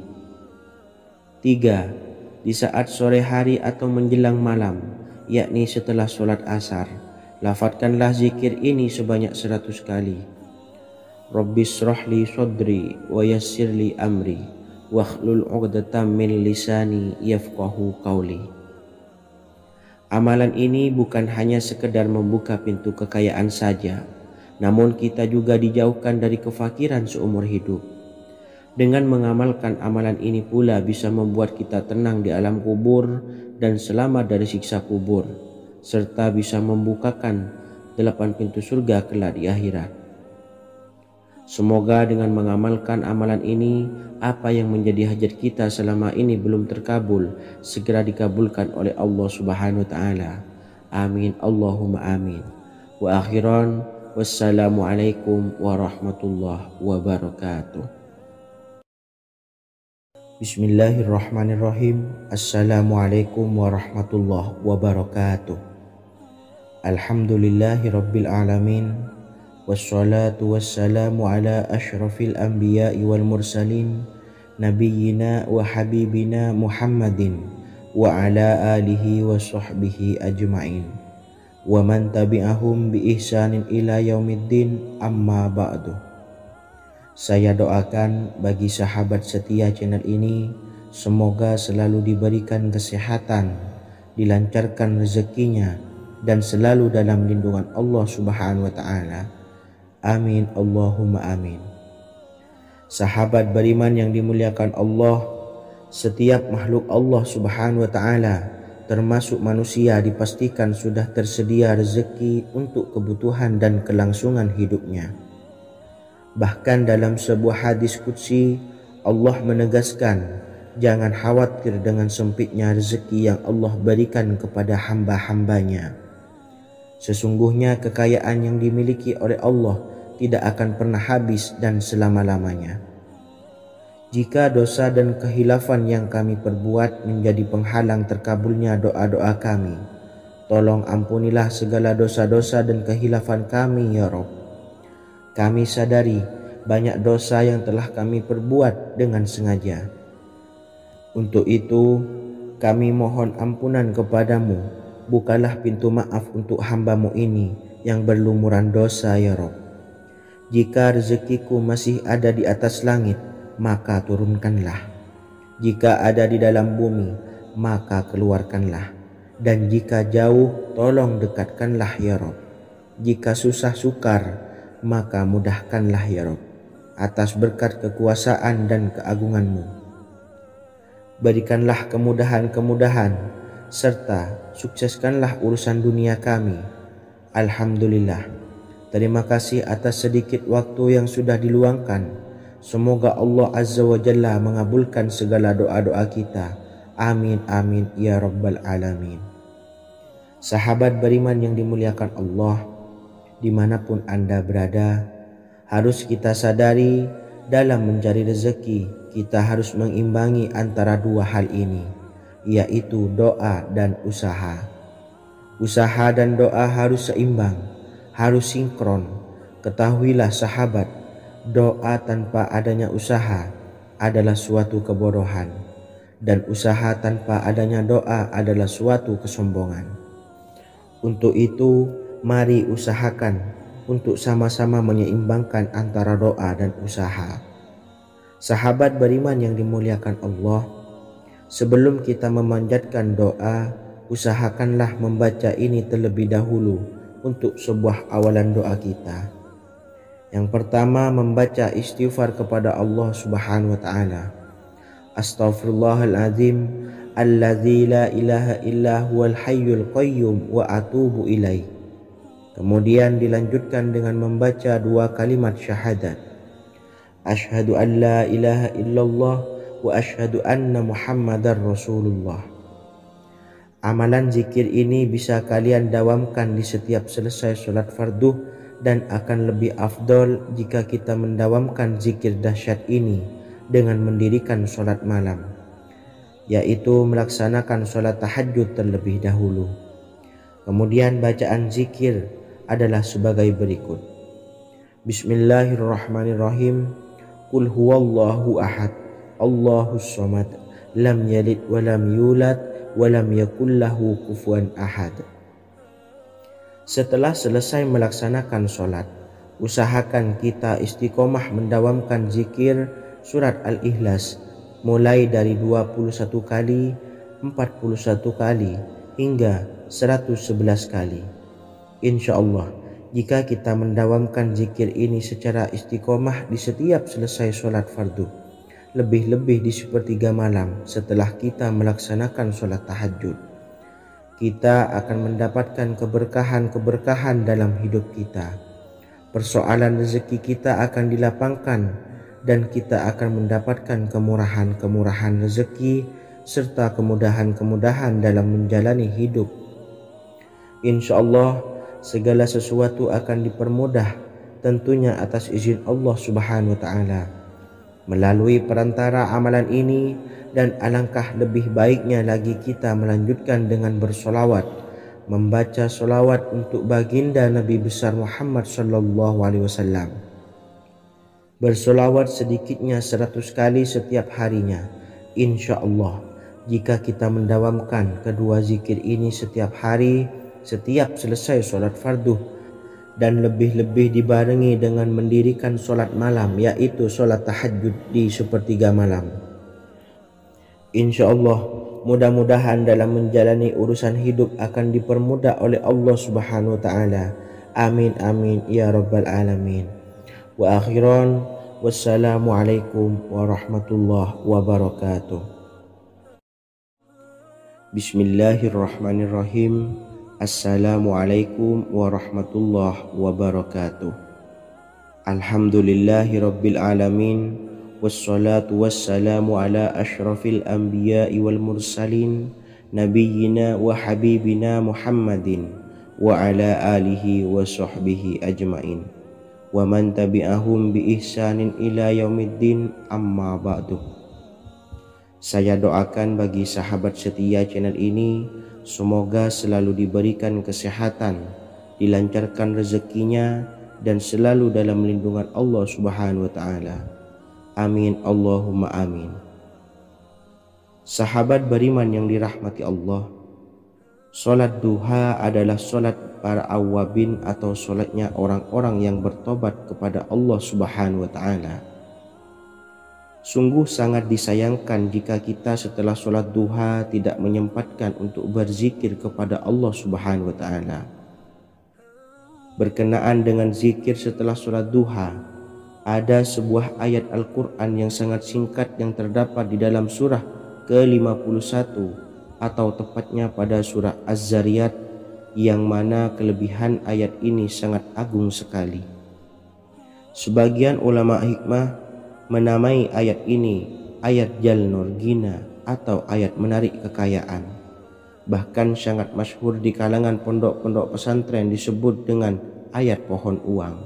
3. Di saat sore hari atau menjelang malam, yakni setelah sholat asar, lafadzkanlah zikir ini sebanyak 100 kali. Rabbis shrahli sodri wa yassirli amri wakhlul 'uqdatam min lisani yafqahu qawli. Amalan ini bukan hanya sekedar membuka pintu kekayaan saja, namun kita juga dijauhkan dari kefakiran seumur hidup. Dengan mengamalkan amalan ini pula bisa membuat kita tenang di alam kubur dan selamat dari siksa kubur, serta bisa membukakan 8 pintu surga kelak di akhirat. Semoga dengan mengamalkan amalan ini, apa yang menjadi hajat kita selama ini belum terkabul, segera dikabulkan oleh Allah Subhanahu wa Ta'ala. Amin Allahumma amin. Wa akhiran, wassalamualaikum warahmatullahi wabarakatuh. Bismillahirrahmanirrahim. Assalamualaikum warahmatullahi wabarakatuh. Alhamdulillahi rabbil alamin. Wassalatu wassalamu ala ashrafil anbiya'i wal mursalin, nabiyyina wa habibina Muhammadin wa ala alihi wa sahbihi ajma'in wa man tabi'ahum bi ihsanin ila yaumiddin, amma ba'du. Saya doakan bagi sahabat setia channel ini, semoga selalu diberikan kesehatan, dilancarkan rezekinya, dan selalu dalam lindungan Allah Subhanahu wa ta'ala. Amin Allahumma amin. Sahabat beriman yang dimuliakan Allah, setiap makhluk Allah Subhanahu wa ta'ala termasuk manusia dipastikan sudah tersedia rezeki untuk kebutuhan dan kelangsungan hidupnya. Bahkan dalam sebuah hadis qudsi, Allah menegaskan, jangan khawatir dengan sempitnya rezeki yang Allah berikan kepada hamba-hambanya. Sesungguhnya kekayaan yang dimiliki oleh Allah tidak akan pernah habis dan selama-lamanya. Jika dosa dan kehilafan yang kami perbuat menjadi penghalang terkabulnya doa-doa kami, tolong ampunilah segala dosa-dosa dan kehilafan kami ya Rabb. Kami sadari banyak dosa yang telah kami perbuat dengan sengaja. Untuk itu kami mohon ampunan kepadamu. Bukalah pintu maaf untuk hamba-Mu ini yang berlumuran dosa ya Rabb. Jika rezekiku masih ada di atas langit, maka turunkanlah. Jika ada di dalam bumi, maka keluarkanlah. Dan jika jauh, tolong dekatkanlah ya Rabb. Jika susah sukar, maka mudahkanlah ya Rabb, atas berkat kekuasaan dan keagungan-Mu. Berikanlah kemudahan-kemudahan, serta sukseskanlah urusan dunia kami. Alhamdulillah. Terima kasih atas sedikit waktu yang sudah diluangkan. Semoga Allah Azza wa Jalla mengabulkan segala doa-doa kita. Amin amin ya rabbal alamin. Sahabat beriman yang dimuliakan Allah, dimanapun Anda berada, harus kita sadari dalam mencari rezeki kita harus mengimbangi antara dua hal ini, yaitu doa dan usaha. Usaha dan doa harus seimbang, harus sinkron. Ketahuilah sahabat, doa tanpa adanya usaha adalah suatu kebodohan, dan usaha tanpa adanya doa adalah suatu kesombongan. Untuk itu, mari usahakan untuk sama-sama menyeimbangkan antara doa dan usaha. Sahabat beriman yang dimuliakan Allah, sebelum kita memanjatkan doa, usahakanlah membaca ini terlebih dahulu untuk sebuah awalan doa kita. Yang pertama, membaca istighfar kepada Allah Subhanahu wa ta'ala. Astaghfirullahaladzim alladzi la ilaha illa huwal hayyul qayyum wa atubu ilaih. Kemudian dilanjutkan dengan membaca dua kalimat syahadat. Asyhadu an la ilaha illallah wa asyhadu anna Muhammadar Rasulullah. Amalan zikir ini bisa kalian dawamkan di setiap selesai sholat fardu, dan akan lebih afdol jika kita mendawamkan zikir dahsyat ini dengan mendirikan sholat malam, yaitu melaksanakan sholat tahajud terlebih dahulu. Kemudian bacaan zikir adalah sebagai berikut. Bismillahirrahmanirrahim. Qul huwallahu ahad, Allahus samad, lam yalid wa lam yulad walam yakullahu kufuwan ahad. Setelah selesai melaksanakan sholat, usahakan kita istiqomah mendawamkan zikir surat Al-Ikhlas mulai dari 21 kali, 41 kali, hingga 111 kali. Insya Allah, jika kita mendawamkan zikir ini secara istiqomah di setiap selesai sholat fardu, lebih-lebih di sepertiga malam setelah kita melaksanakan sholat tahajud, kita akan mendapatkan keberkahan-keberkahan dalam hidup kita. Persoalan rezeki kita akan dilapangkan, dan kita akan mendapatkan kemurahan-kemurahan rezeki serta kemudahan-kemudahan dalam menjalani hidup. Insya Allah segala sesuatu akan dipermudah, tentunya atas izin Allah Subhanahu wa Ta'ala. Melalui perantara amalan ini, dan alangkah lebih baiknya lagi kita melanjutkan dengan bersolawat, membaca solawat untuk baginda Nabi besar Muhammad sallallahu alaihi wasallam. Bersolawat sedikitnya 100 kali setiap harinya. Insya Allah jika kita mendawamkan kedua zikir ini setiap hari, setiap selesai solat fardu, dan lebih-lebih dibarengi dengan mendirikan solat malam, yaitu solat tahajud di sepertiga malam, insya Allah mudah-mudahan dalam menjalani urusan hidup akan dipermudah oleh Allah Subhanahu wa Ta'ala. Amin amin ya rabbal alamin. Wa akhiran, wassalamualaikum warahmatullahi wabarakatuh. Bismillahirrahmanirrahim. Assalamualaikum warahmatullahi wabarakatuh. Alhamdulillahi rabbil alamin, wassalatu wassalamu ala ashrafil anbiya'i wal mursalin, nabiyyina wa habibina Muhammadin wa ala alihi wa sahbihi ajmain, wa man tabi'ahum bi ihsanin ila yaumiddin, amma ba'du. Saya doakan bagi sahabat setia channel ini, semoga selalu diberikan kesehatan, dilancarkan rezekinya, dan selalu dalam lindungan Allah Subhanahu wa Ta'ala. Amin Allahumma amin. Sahabat beriman yang dirahmati Allah, solat duha adalah solat para awabin atau solatnya orang-orang yang bertobat kepada Allah Subhanahu wa Ta'ala. Sungguh sangat disayangkan jika kita setelah solat duha tidak menyempatkan untuk berzikir kepada Allah Subhanahu wa Ta'ala. Berkenaan dengan zikir setelah solat duha, ada sebuah ayat Al-Quran yang sangat singkat yang terdapat di dalam surah ke-51, atau tepatnya pada surah Az-Zariyat, yang mana kelebihan ayat ini sangat agung sekali. Sebagian ulama hikmah menamai ayat ini ayat Jalnur Gina atau ayat menarik kekayaan. Bahkan sangat masyhur di kalangan pondok-pondok pesantren disebut dengan ayat pohon uang.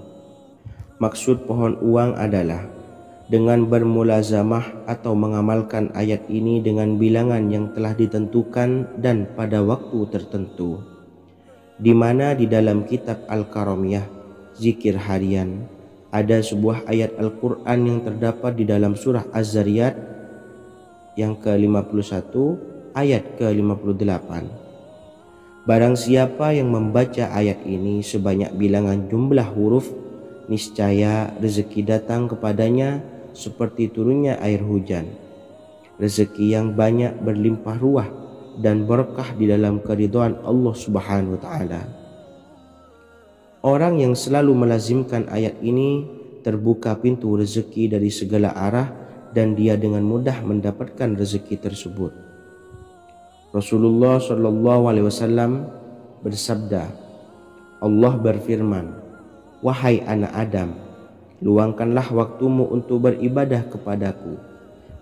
Maksud pohon uang adalah dengan bermulazamah atau mengamalkan ayat ini dengan bilangan yang telah ditentukan dan pada waktu tertentu, di mana di dalam kitab Al-Karamiyah zikir harian ada sebuah ayat Al-Quran yang terdapat di dalam surah Az-Zariyat yang ke-51 ayat ke-58. Barang siapa yang membaca ayat ini sebanyak bilangan jumlah huruf, niscaya rezeki datang kepadanya seperti turunnya air hujan. Rezeki yang banyak berlimpah ruah dan berkah di dalam keridhaan Allah Subhanahu wa Ta'ala. Orang yang selalu melazimkan ayat ini terbuka pintu rezeki dari segala arah dan dia dengan mudah mendapatkan rezeki tersebut. Rasulullah Shallallahu Alaihi Wasallam bersabda, Allah berfirman, wahai anak Adam, luangkanlah waktumu untuk beribadah kepadaku.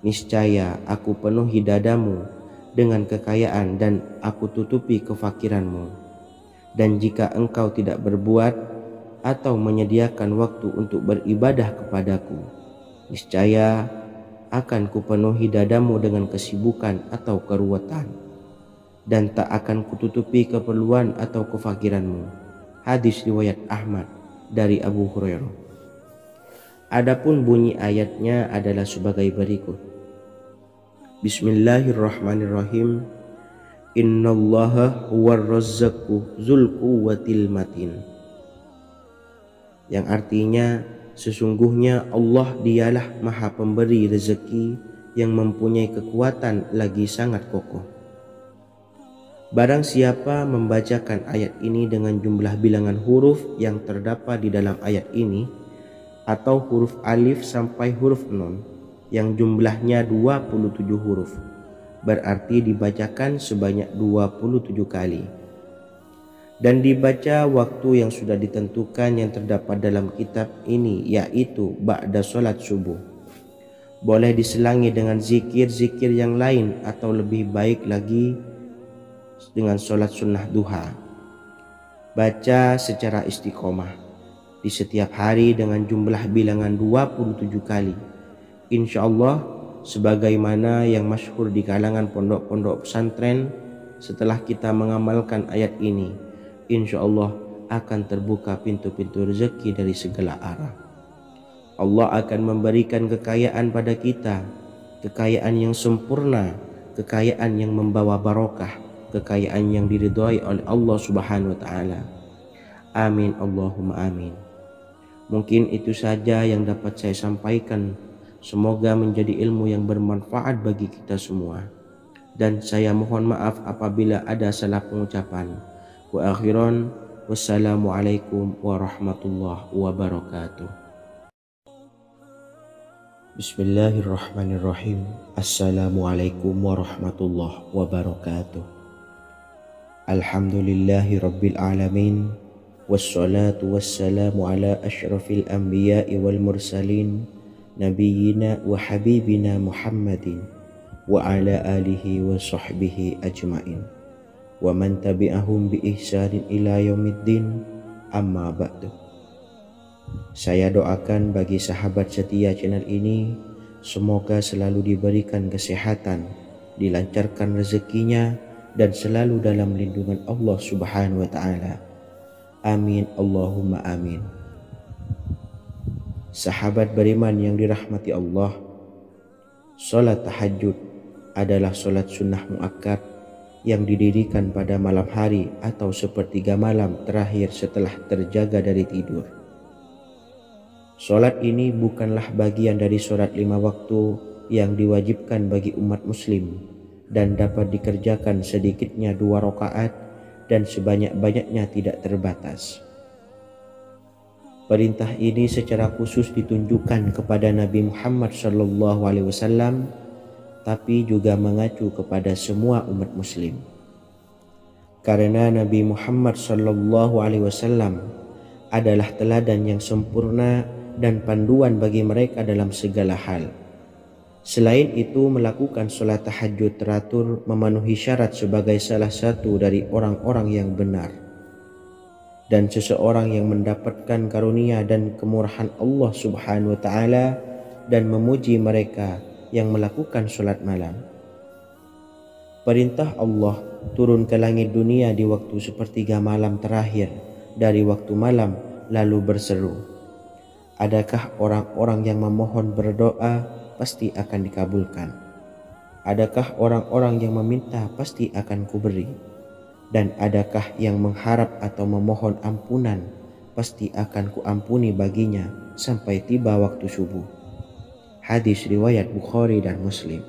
Niscaya aku penuhi dadamu dengan kekayaan dan aku tutupi kefakiranmu. Dan jika engkau tidak berbuat atau menyediakan waktu untuk beribadah kepadaku, niscaya akan kupenuhi dadamu dengan kesibukan atau keruwetan, dan tak akan kututupi keperluan atau kefakiranmu. Hadis riwayat Ahmad dari Abu Hurairah. Adapun bunyi ayatnya adalah sebagai berikut. Bismillahirrahmanirrahim. Innallaha huwar razzaqu dzul quwwatil matin. Yang artinya sesungguhnya Allah dialah maha pemberi rezeki yang mempunyai kekuatan lagi sangat kokoh. Barang siapa membacakan ayat ini dengan jumlah bilangan huruf yang terdapat di dalam ayat ini, atau huruf alif sampai huruf nun yang jumlahnya 27 huruf, berarti dibacakan sebanyak 27 kali, dan dibaca waktu yang sudah ditentukan yang terdapat dalam kitab ini, yaitu ba'da solat subuh. Boleh diselangi dengan zikir-zikir yang lain atau lebih baik lagi dengan solat sunnah duha. Baca secara istiqomah di setiap hari dengan jumlah bilangan 27 kali. Insya Allah sebagaimana yang masyhur di kalangan pondok-pondok pesantren, setelah kita mengamalkan ayat ini, insya Allah akan terbuka pintu-pintu rezeki dari segala arah. Allah akan memberikan kekayaan pada kita, kekayaan yang sempurna, kekayaan yang membawa barokah, kekayaan yang diridhai oleh Allah Subhanahu wa taala. Amin Allahumma amin. Mungkin itu saja yang dapat saya sampaikan. Semoga menjadi ilmu yang bermanfaat bagi kita semua. Dan saya mohon maaf apabila ada salah pengucapan. Wa akhiran, wassalamualaikum warahmatullahi wabarakatuh. Bismillahirrahmanirrahim. Assalamualaikum warahmatullahi wabarakatuh. Alhamdulillahi rabbil alamin. Wassalatu wassalamu ala ashrafil anbiya'i wal mursalin, nabiyyina wa habibina Muhammadin wa ala alihi wa sahbihi ajma'in wa man tabi'ahum bi ihsanin ila yaumiddin, amma ba'du. Saya doakan bagi sahabat setia channel ini, semoga selalu diberikan kesehatan, dilancarkan rezekinya, dan selalu dalam lindungan Allah Subhanahu wa ta'ala. Amin Allahumma amin. Sahabat beriman yang dirahmati Allah, salat tahajud adalah salat sunnah muakkad yang didirikan pada malam hari atau sepertiga malam terakhir setelah terjaga dari tidur. Salat ini bukanlah bagian dari salat 5 waktu yang diwajibkan bagi umat muslim dan dapat dikerjakan sedikitnya 2 rakaat dan sebanyak-banyaknya tidak terbatas. Perintah ini secara khusus ditunjukkan kepada Nabi Muhammad SAW, tapi juga mengacu kepada semua umat muslim. Karena Nabi Muhammad SAW adalah teladan yang sempurna dan panduan bagi mereka dalam segala hal. Selain itu, melakukan sholat tahajud teratur memenuhi syarat sebagai salah satu dari orang-orang yang benar. Dan seseorang yang mendapatkan karunia dan kemurahan Allah Subhanahu wa ta'ala dan memuji mereka yang melakukan sholat malam. Perintah Allah turun ke langit dunia di waktu sepertiga malam terakhir dari waktu malam lalu berseru, adakah orang-orang yang memohon berdoa pasti akan dikabulkan? Adakah orang-orang yang meminta pasti akan kuberi? Dan adakah yang mengharap atau memohon ampunan pasti akan kuampuni baginya sampai tiba waktu subuh. Hadis riwayat Bukhari dan Muslim.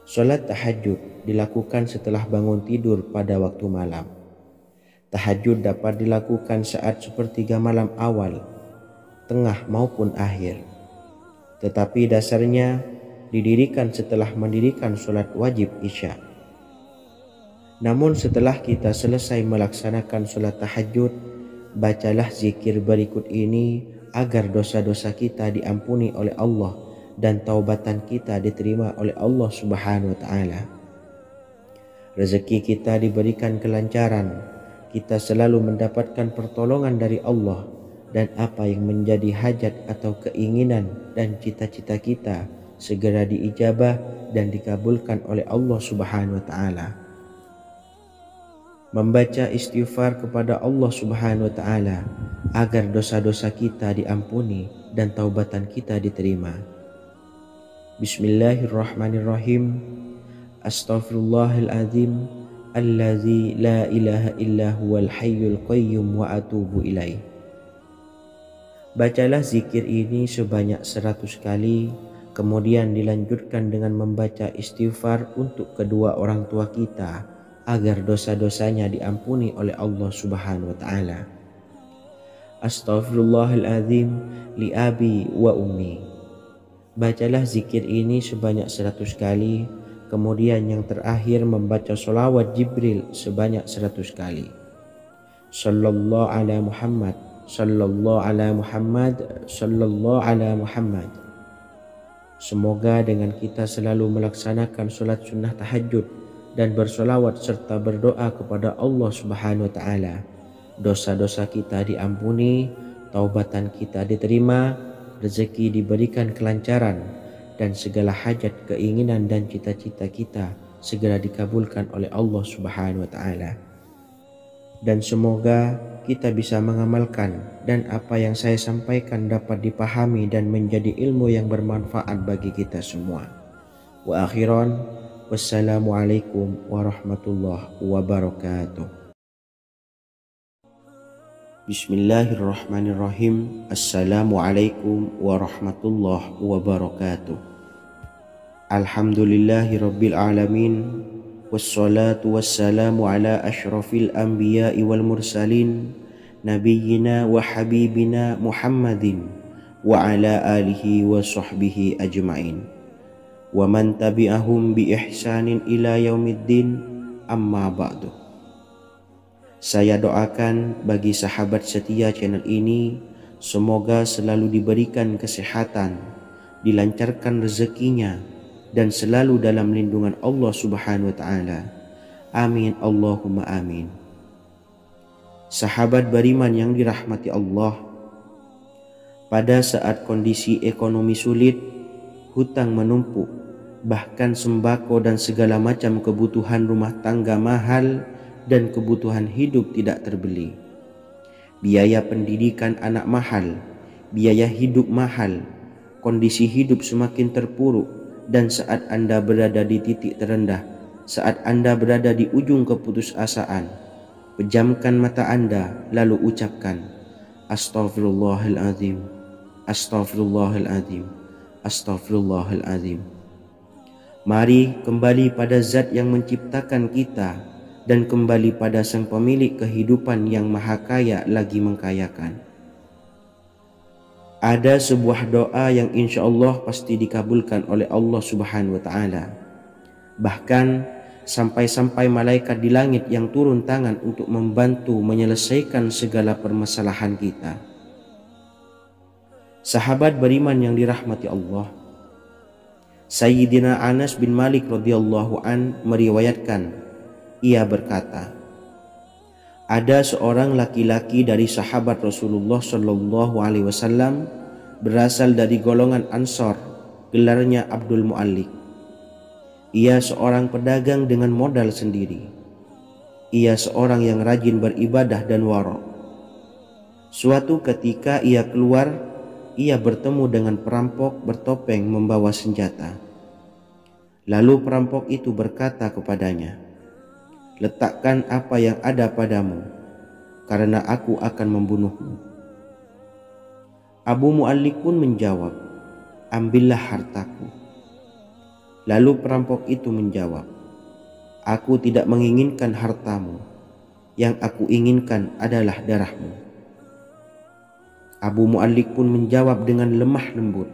Salat tahajud dilakukan setelah bangun tidur pada waktu malam. Tahajud dapat dilakukan saat sepertiga malam awal, tengah maupun akhir. Tetapi dasarnya didirikan setelah mendirikan sholat wajib isya. Namun setelah kita selesai melaksanakan sholat tahajud, bacalah zikir berikut ini agar dosa-dosa kita diampuni oleh Allah dan taubatan kita diterima oleh Allah Subhanahu wa ta'ala. Rezeki kita diberikan kelancaran, kita selalu mendapatkan pertolongan dari Allah, dan apa yang menjadi hajat atau keinginan dan cita-cita kita segera diijabah dan dikabulkan oleh Allah Subhanahu wa ta'ala. Membaca istighfar kepada Allah Subhanahu wa ta'ala agar dosa-dosa kita diampuni dan taubatan kita diterima. Bismillahirrahmanirrahim. Astaghfirullahaladzim allazi la ilaha illa huwal hayyul qayyum wa atubu ilaih. Bacalah zikir ini sebanyak 100 kali, kemudian dilanjutkan dengan membaca istighfar untuk kedua orang tua kita agar dosa-dosanya diampuni oleh Allah Subhanahu wa ta'ala. Astaghfirullahaladzim li abi wa ummi. Bacalah zikir ini sebanyak 100 kali, kemudian yang terakhir membaca sholawat Jibril sebanyak 100 kali. Sallallahu ala Muhammad, sallallahu ala Muhammad, sallallahu ala Muhammad. Semoga dengan kita selalu melaksanakan sholat sunnah tahajud dan bersolawat serta berdoa kepada Allah Subhanahu wa taala, dosa-dosa kita diampuni, taubatan kita diterima, rezeki diberikan kelancaran, dan segala hajat, keinginan dan cita-cita kita segera dikabulkan oleh Allah Subhanahu wa taala. Dan semoga kita bisa mengamalkan dan apa yang saya sampaikan dapat dipahami dan menjadi ilmu yang bermanfaat bagi kita semua. Wa akhiran, wassalamualaikum warahmatullahi wabarakatuh. Bismillahirrahmanirrahim. Assalamualaikum warahmatullahi wabarakatuh. Alhamdulillahi rabbil alamin. Wassalatu wassalamu ala ashrafil anbiya'i wal mursalin, nabiyyina wa habibina Muhammadin wa ala alihi wa sahbihi ajma'in, wa man tabi'ahum bi ihsanin ila yaumiddin, amma ba'du. Saya doakan bagi sahabat setia channel ini, semoga selalu diberikan kesehatan, dilancarkan rezekinya, dan selalu dalam lindungan Allah Subhanahu wa taala. Amin Allahumma amin. Sahabat beriman yang dirahmati Allah, pada saat kondisi ekonomi sulit, hutang menumpuk, bahkan sembako dan segala macam kebutuhan rumah tangga mahal dan kebutuhan hidup tidak terbeli. Biaya pendidikan anak mahal, biaya hidup mahal, kondisi hidup semakin terpuruk. Dan saat Anda berada di titik terendah, saat Anda berada di ujung keputusasaan, pejamkan mata Anda lalu ucapkan Astaghfirullahaladzim, Astaghfirullahaladzim, Astaghfirullahaladzim. Mari kembali pada Zat yang menciptakan kita dan kembali pada Sang Pemilik kehidupan yang Maha Kaya lagi mengkayakan. Ada sebuah doa yang insya Allah pasti dikabulkan oleh Allah Subhanahu wa ta'ala. Bahkan sampai-sampai malaikat di langit yang turun tangan untuk membantu menyelesaikan segala permasalahan kita. Sahabat beriman yang dirahmati Allah, Sayyidina Anas bin Malik radhiyallahu an meriwayatkan, ia berkata, ada seorang laki-laki dari sahabat Rasulullah Shallallahu Alaihi Wasallam berasal dari golongan Ansor, gelarnya Abdul Mu'allik. Ia seorang pedagang dengan modal sendiri. Ia seorang yang rajin beribadah dan wara'. Suatu ketika ia keluar, ia bertemu dengan perampok bertopeng membawa senjata. Lalu perampok itu berkata kepadanya, letakkan apa yang ada padamu, karena aku akan membunuhmu. Abu Mu'allik pun menjawab, ambillah hartaku. Lalu perampok itu menjawab, aku tidak menginginkan hartamu, yang aku inginkan adalah darahmu. Abu Mu'allik pun menjawab dengan lemah lembut,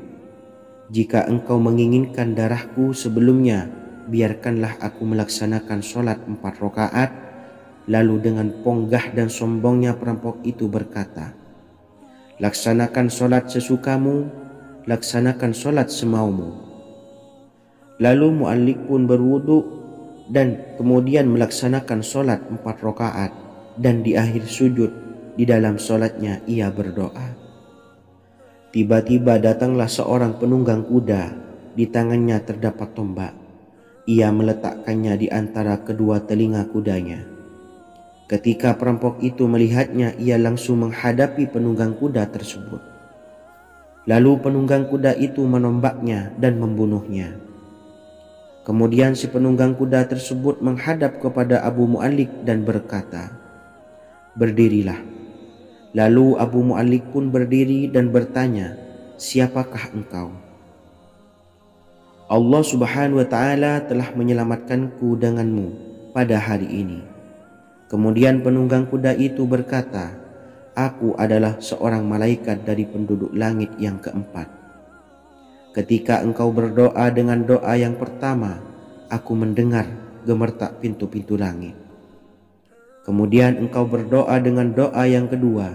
jika engkau menginginkan darahku sebelumnya, biarkanlah aku melaksanakan sholat 4 rakaat. Lalu dengan ponggah dan sombongnya perampok itu berkata, laksanakan sholat sesukamu, laksanakan sholat semaumu. Lalu Mu'allik pun berwudu dan kemudian melaksanakan sholat 4 rakaat, dan di akhir sujud di dalam sholatnya ia berdoa. Tiba-tiba datanglah seorang penunggang kuda, di tangannya terdapat tombak. Ia meletakkannya di antara kedua telinga kudanya. Ketika perampok itu melihatnya, ia langsung menghadapi penunggang kuda tersebut. Lalu penunggang kuda itu menombaknya dan membunuhnya. Kemudian si penunggang kuda tersebut menghadap kepada Abu Mu'allik dan berkata, berdirilah. Lalu Abu Mu'allik pun berdiri dan bertanya, siapakah engkau? Allah Subhanahu wa ta'ala telah menyelamatkanku denganmu pada hari ini. Kemudian penunggang kuda itu berkata, aku adalah seorang malaikat dari penduduk langit yang keempat. Ketika engkau berdoa dengan doa yang pertama, aku mendengar gemertak pintu-pintu langit. Kemudian engkau berdoa dengan doa yang kedua,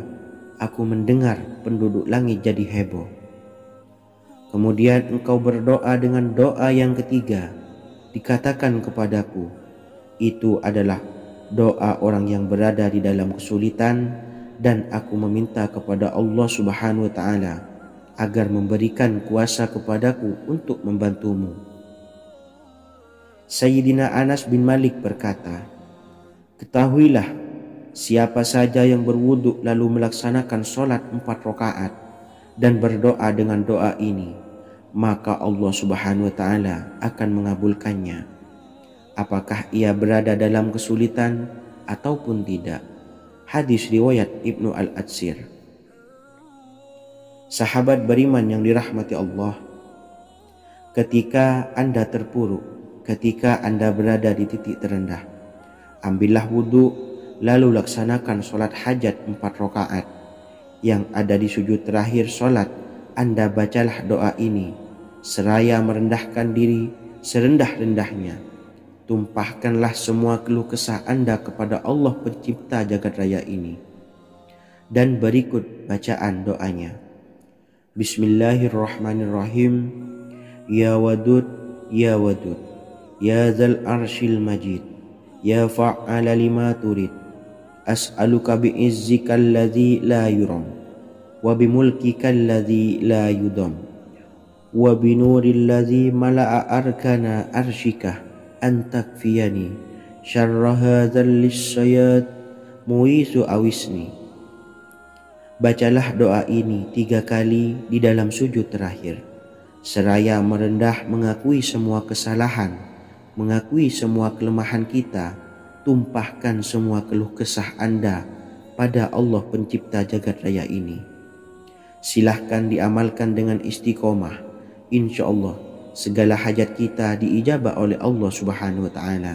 aku mendengar penduduk langit jadi heboh. Kemudian engkau berdoa dengan doa yang ketiga, dikatakan kepadaku, Itu adalah doa orang yang berada di dalam kesulitan, dan aku meminta kepada Allah Subhanahu wa Ta'ala agar memberikan kuasa kepadaku untuk membantumu. Sayyidina Anas bin Malik berkata, ketahuilah, siapa saja yang berwudu lalu melaksanakan sholat 4 rakaat dan berdoa dengan doa ini, maka Allah Subhanahu wa Ta'ala akan mengabulkannya, apakah ia berada dalam kesulitan ataupun tidak. Hadis riwayat Ibnu Al-Atsir. Sahabat beriman yang dirahmati Allah, ketika Anda terpuruk, ketika Anda berada di titik terendah, ambillah wudhu lalu laksanakan sholat hajat 4 rakaat. Yang ada di sujud terakhir sholat, Anda bacalah doa ini seraya merendahkan diri serendah-rendahnya. Tumpahkanlah semua keluh kesah Anda kepada Allah pencipta jagat raya ini. Dan berikut bacaan doanya. Bismillahirrahmanirrahim. Ya Wadud, Ya Wadud, Ya Dzal Arsyil Majid, Ya Fa'ala lima turid, as'aluka bi'izzika alladzi la yuram, wa bimulkika alladzi la yudam, wa binuril ladzi mala'a arkana arsyika an takfiyani syarra hadzal lisyayat muisu awisni. Bacalah doa ini 3 kali di dalam sujud terakhir, seraya merendah mengakui semua kesalahan, mengakui semua kelemahan kita. Tumpahkan semua keluh kesah Anda pada Allah pencipta jagat raya ini. Silahkan diamalkan dengan istiqomah. Insya Allah segala hajat kita diijabah oleh Allah Subhanahu wa Ta'ala.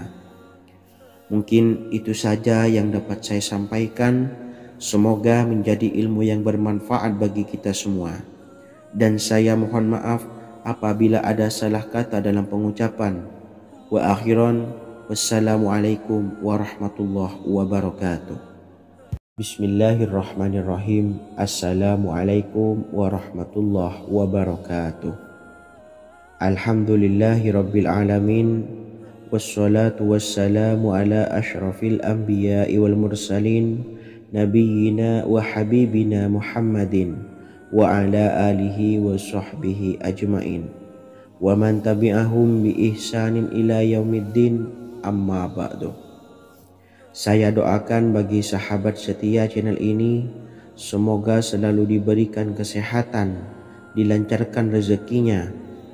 Mungkin itu saja yang dapat saya sampaikan. Semoga menjadi ilmu yang bermanfaat bagi kita semua. Dan saya mohon maaf apabila ada salah kata dalam pengucapan. Wa akhiran, wassalamualaikum warahmatullahi wabarakatuh. Bismillahirrahmanirrahim. Assalamualaikum warahmatullahi wabarakatuh. Alhamdulillahi rabbil alamin, wassalatu wassalamu ala ashrafil anbiya'i wal mursalin, nabiyyina wa habibina Muhammadin wa ala alihi wa sahbihi ajmain, wa man tabi'ahum bi ihsanin ila yaumiddin, amma ba'du. Saya doakan bagi sahabat setia channel ini, semoga selalu diberikan kesehatan, dilancarkan rezekinya,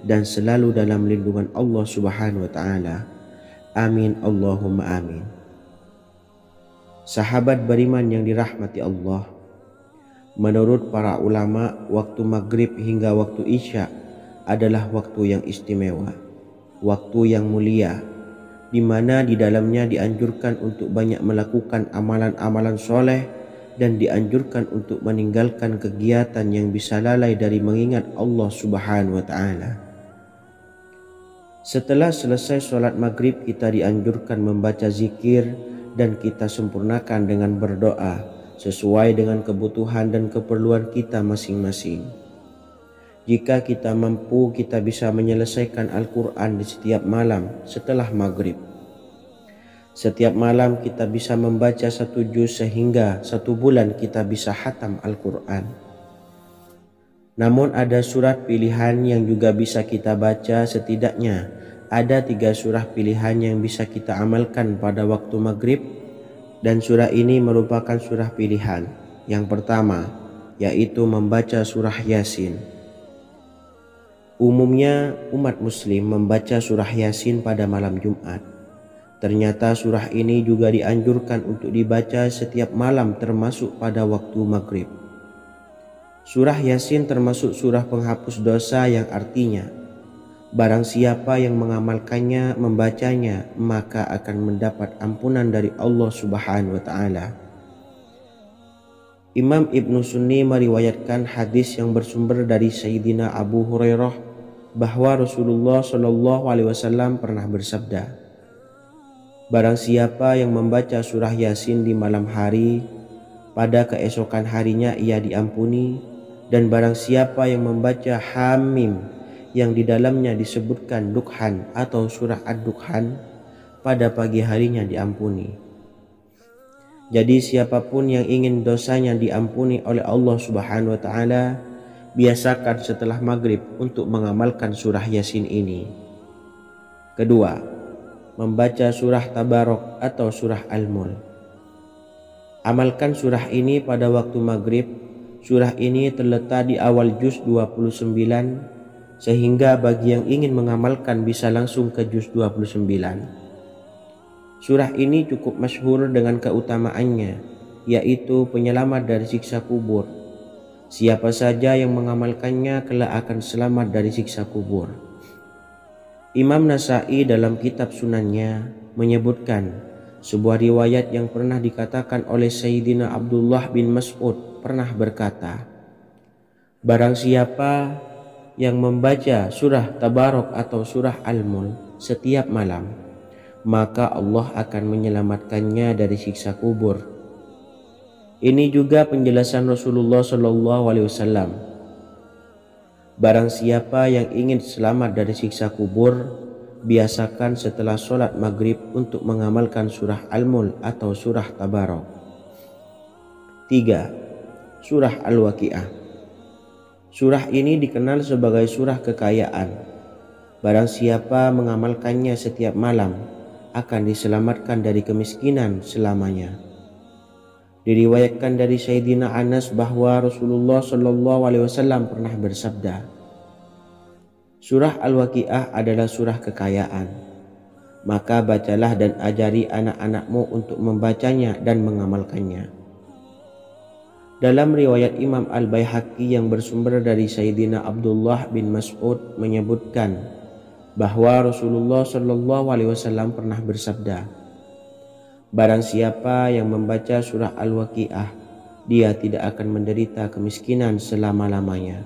dan selalu dalam lindungan Allah Subhanahu wa Ta'ala. Amin Allahumma amin. Sahabat beriman yang dirahmati Allah, menurut para ulama, waktu maghrib hingga waktu isya adalah waktu yang istimewa, waktu yang mulia, di mana di dalamnya dianjurkan untuk banyak melakukan amalan-amalan soleh dan dianjurkan untuk meninggalkan kegiatan yang bisa lalai dari mengingat Allah Subhanahu wa Ta'ala. Setelah selesai sholat maghrib, kita dianjurkan membaca zikir dan kita sempurnakan dengan berdoa sesuai dengan kebutuhan dan keperluan kita masing-masing. Jika kita mampu, kita bisa menyelesaikan Al-Quran di setiap malam setelah maghrib. Setiap malam kita bisa membaca 1 juz sehingga 1 bulan kita bisa khatam Al-Quran. Namun ada surat pilihan yang juga bisa kita baca. Setidaknya ada 3 surah pilihan yang bisa kita amalkan pada waktu maghrib, dan surah ini merupakan surah pilihan. Yang pertama yaitu membaca surah Yasin. Umumnya umat muslim membaca surah Yasin pada malam Jumat. Ternyata surah ini juga dianjurkan untuk dibaca setiap malam termasuk pada waktu maghrib. Surah Yasin termasuk surah penghapus dosa, yang artinya barang siapa yang mengamalkannya, membacanya, maka akan mendapat ampunan dari Allah Subhanahu wa Ta'ala. Imam Ibnu Sunni meriwayatkan hadis yang bersumber dari Sayyidina Abu Hurairah bahwa Rasulullah SAW pernah bersabda, barang siapa yang membaca surah Yasin di malam hari, pada keesokan harinya ia diampuni. Dan barang siapa yang membaca Hamim yang di dalamnya disebutkan Dukhan atau surah Ad-Dukhan, pada pagi harinya diampuni. Jadi siapapun yang ingin dosanya diampuni oleh Allah Subhanahu wa taala, biasakan setelah maghrib untuk mengamalkan surah Yasin ini. Kedua, membaca surah Tabarok atau surah Al-Mulk. Amalkan surah ini pada waktu maghrib. Surah ini terletak di awal juz 29, sehingga bagi yang ingin mengamalkan bisa langsung ke juz 29. Surah ini cukup masyhur dengan keutamaannya, yaitu penyelamat dari siksa kubur. Siapa saja yang mengamalkannya kelak akan selamat dari siksa kubur. Imam Nasa'i dalam kitab Sunannya menyebutkan sebuah riwayat yang pernah dikatakan oleh Sayyidina Abdullah bin Mas'ud pernah berkata, barang siapa yang membaca surah Tabarok atau surah Al-Mulk setiap malam, maka Allah akan menyelamatkannya dari siksa kubur. Ini juga penjelasan Rasulullah SAW. Barang siapa yang ingin selamat dari siksa kubur, biasakan setelah sholat maghrib untuk mengamalkan surah Al-Mulk atau surah Tabarok. 3. Surah Al-Waqi'ah. Surah ini dikenal sebagai surah kekayaan. Barang siapa mengamalkannya setiap malam, akan diselamatkan dari kemiskinan selamanya. Diriwayatkan dari Sayyidina Anas bahwa Rasulullah SAW pernah bersabda, surah Al-Waqi'ah adalah surah kekayaan. Maka bacalah dan ajari anak-anakmu untuk membacanya dan mengamalkannya. Dalam riwayat Imam Al-Baihaqi yang bersumber dari Sayyidina Abdullah bin Mas'ud menyebutkan bahwa Rasulullah SAW pernah bersabda, barang siapa yang membaca surah Al-Waqi'ah, dia tidak akan menderita kemiskinan selama-lamanya.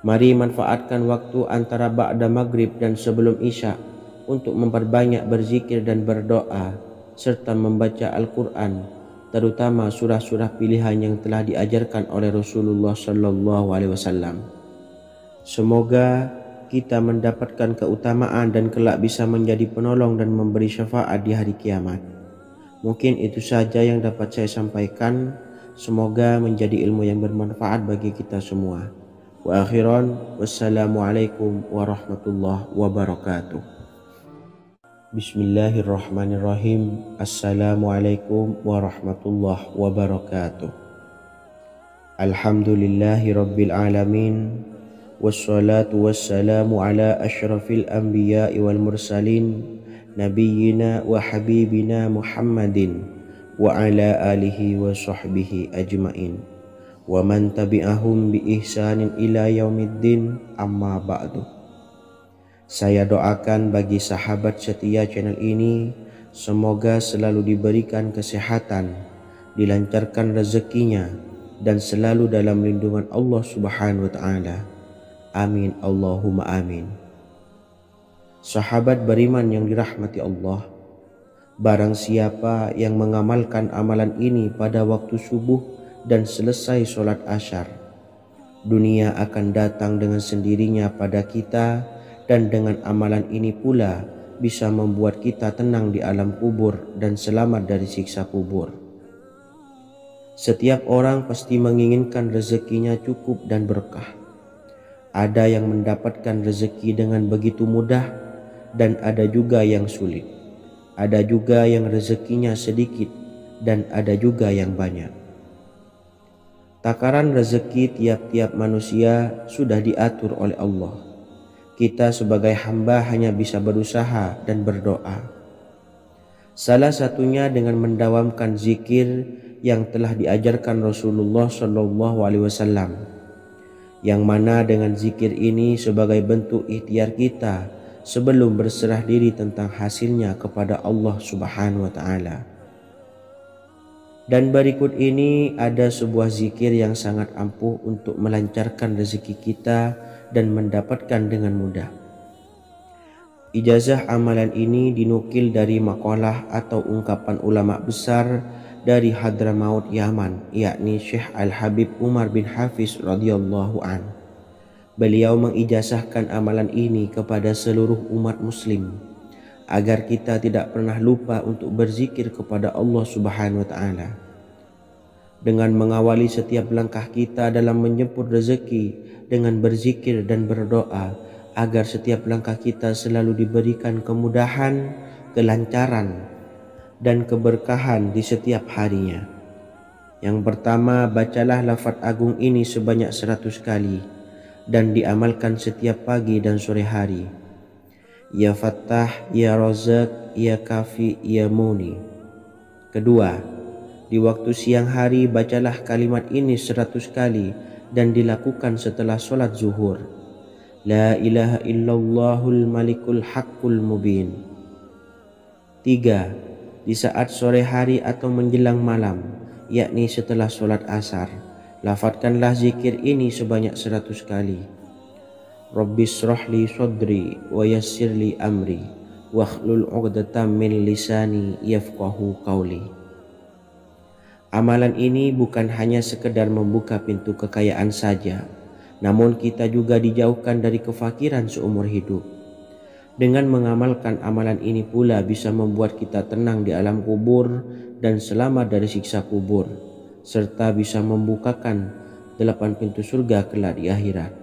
Mari manfaatkan waktu antara ba'da maghrib dan sebelum isya untuk memperbanyak berzikir dan berdoa serta membaca Al-Quran, terutama surah-surah pilihan yang telah diajarkan oleh Rasulullah SAW. Semoga kita mendapatkan keutamaan dan kelak bisa menjadi penolong dan memberi syafaat di hari kiamat. Mungkin itu saja yang dapat saya sampaikan. Semoga menjadi ilmu yang bermanfaat bagi kita semua. Wa akhiran, wassalamualaikum warahmatullahi wabarakatuh. Bismillahirrahmanirrahim. Assalamualaikum warahmatullahi wabarakatuh. Alhamdulillahi rabbil alamin. Wassalatu wassalamu ala ashrafil anbiya'i wal mursalin nabiyyina wa habibina Muhammadin wa ala alihi wa sahbihi ajmain wa man tabi'ahum bi ihsanin ila yaumiddin, amma ba'du. Saya doakan bagi sahabat setia channel ini, semoga selalu diberikan kesehatan, dilancarkan rezekinya, dan selalu dalam lindungan Allah Subhanahu wa ta'ala. Amin Allahumma amin. Sahabat beriman yang dirahmati Allah, barang siapa yang mengamalkan amalan ini pada waktu subuh dan selesai sholat asyar, dunia akan datang dengan sendirinya pada kita, dan dengan amalan ini pula bisa membuat kita tenang di alam kubur dan selamat dari siksa kubur. Setiap orang pasti menginginkan rezekinya cukup dan berkah. Ada yang mendapatkan rezeki dengan begitu mudah, dan ada juga yang sulit. Ada juga yang rezekinya sedikit, dan ada juga yang banyak. Takaran rezeki tiap-tiap manusia sudah diatur oleh Allah. Kita sebagai hamba hanya bisa berusaha dan berdoa. Salah satunya dengan mendawamkan zikir yang telah diajarkan Rasulullah SAW. Yang mana dengan zikir ini sebagai bentuk ikhtiar kita sebelum berserah diri tentang hasilnya kepada Allah Subhanahu wa ta'ala. Dan berikut ini ada sebuah zikir yang sangat ampuh untuk melancarkan rezeki kita dan mendapatkan dengan mudah. Ijazah amalan ini dinukil dari makalah atau ungkapan ulama besar dari Hadramaut Yaman, yakni Syekh Al-Habib Umar bin Hafiz radhiyallahu an. Beliau mengijazahkan amalan ini kepada seluruh umat muslim agar kita tidak pernah lupa untuk berzikir kepada Allah Subhanahu wa Ta'ala. Dengan mengawali setiap langkah kita dalam menjemput rezeki dengan berzikir dan berdoa agar setiap langkah kita selalu diberikan kemudahan, kelancaran, dan keberkahan di setiap harinya. Yang pertama, bacalah lafaz agung ini sebanyak 100 kali dan diamalkan setiap pagi dan sore hari. Ya Fattah, Ya Razak, Ya Kafi, Ya Muni. Kedua, di waktu siang hari bacalah kalimat ini 100 kali dan dilakukan setelah sholat zuhur. La ilaha illallahul malikul haqqul mubin. 3. Di saat sore hari atau menjelang malam, yakni setelah sholat asar, lafadzkanlah zikir ini sebanyak 100 kali. Rabbishrahli sodri wa yassirli amri wakhlul 'uqdatam min lisani yafqahu qawli. Amalan ini bukan hanya sekedar membuka pintu kekayaan saja, namun kita juga dijauhkan dari kefakiran seumur hidup. Dengan mengamalkan amalan ini pula bisa membuat kita tenang di alam kubur dan selamat dari siksa kubur, serta bisa membukakan 8 pintu surga kelak di akhirat.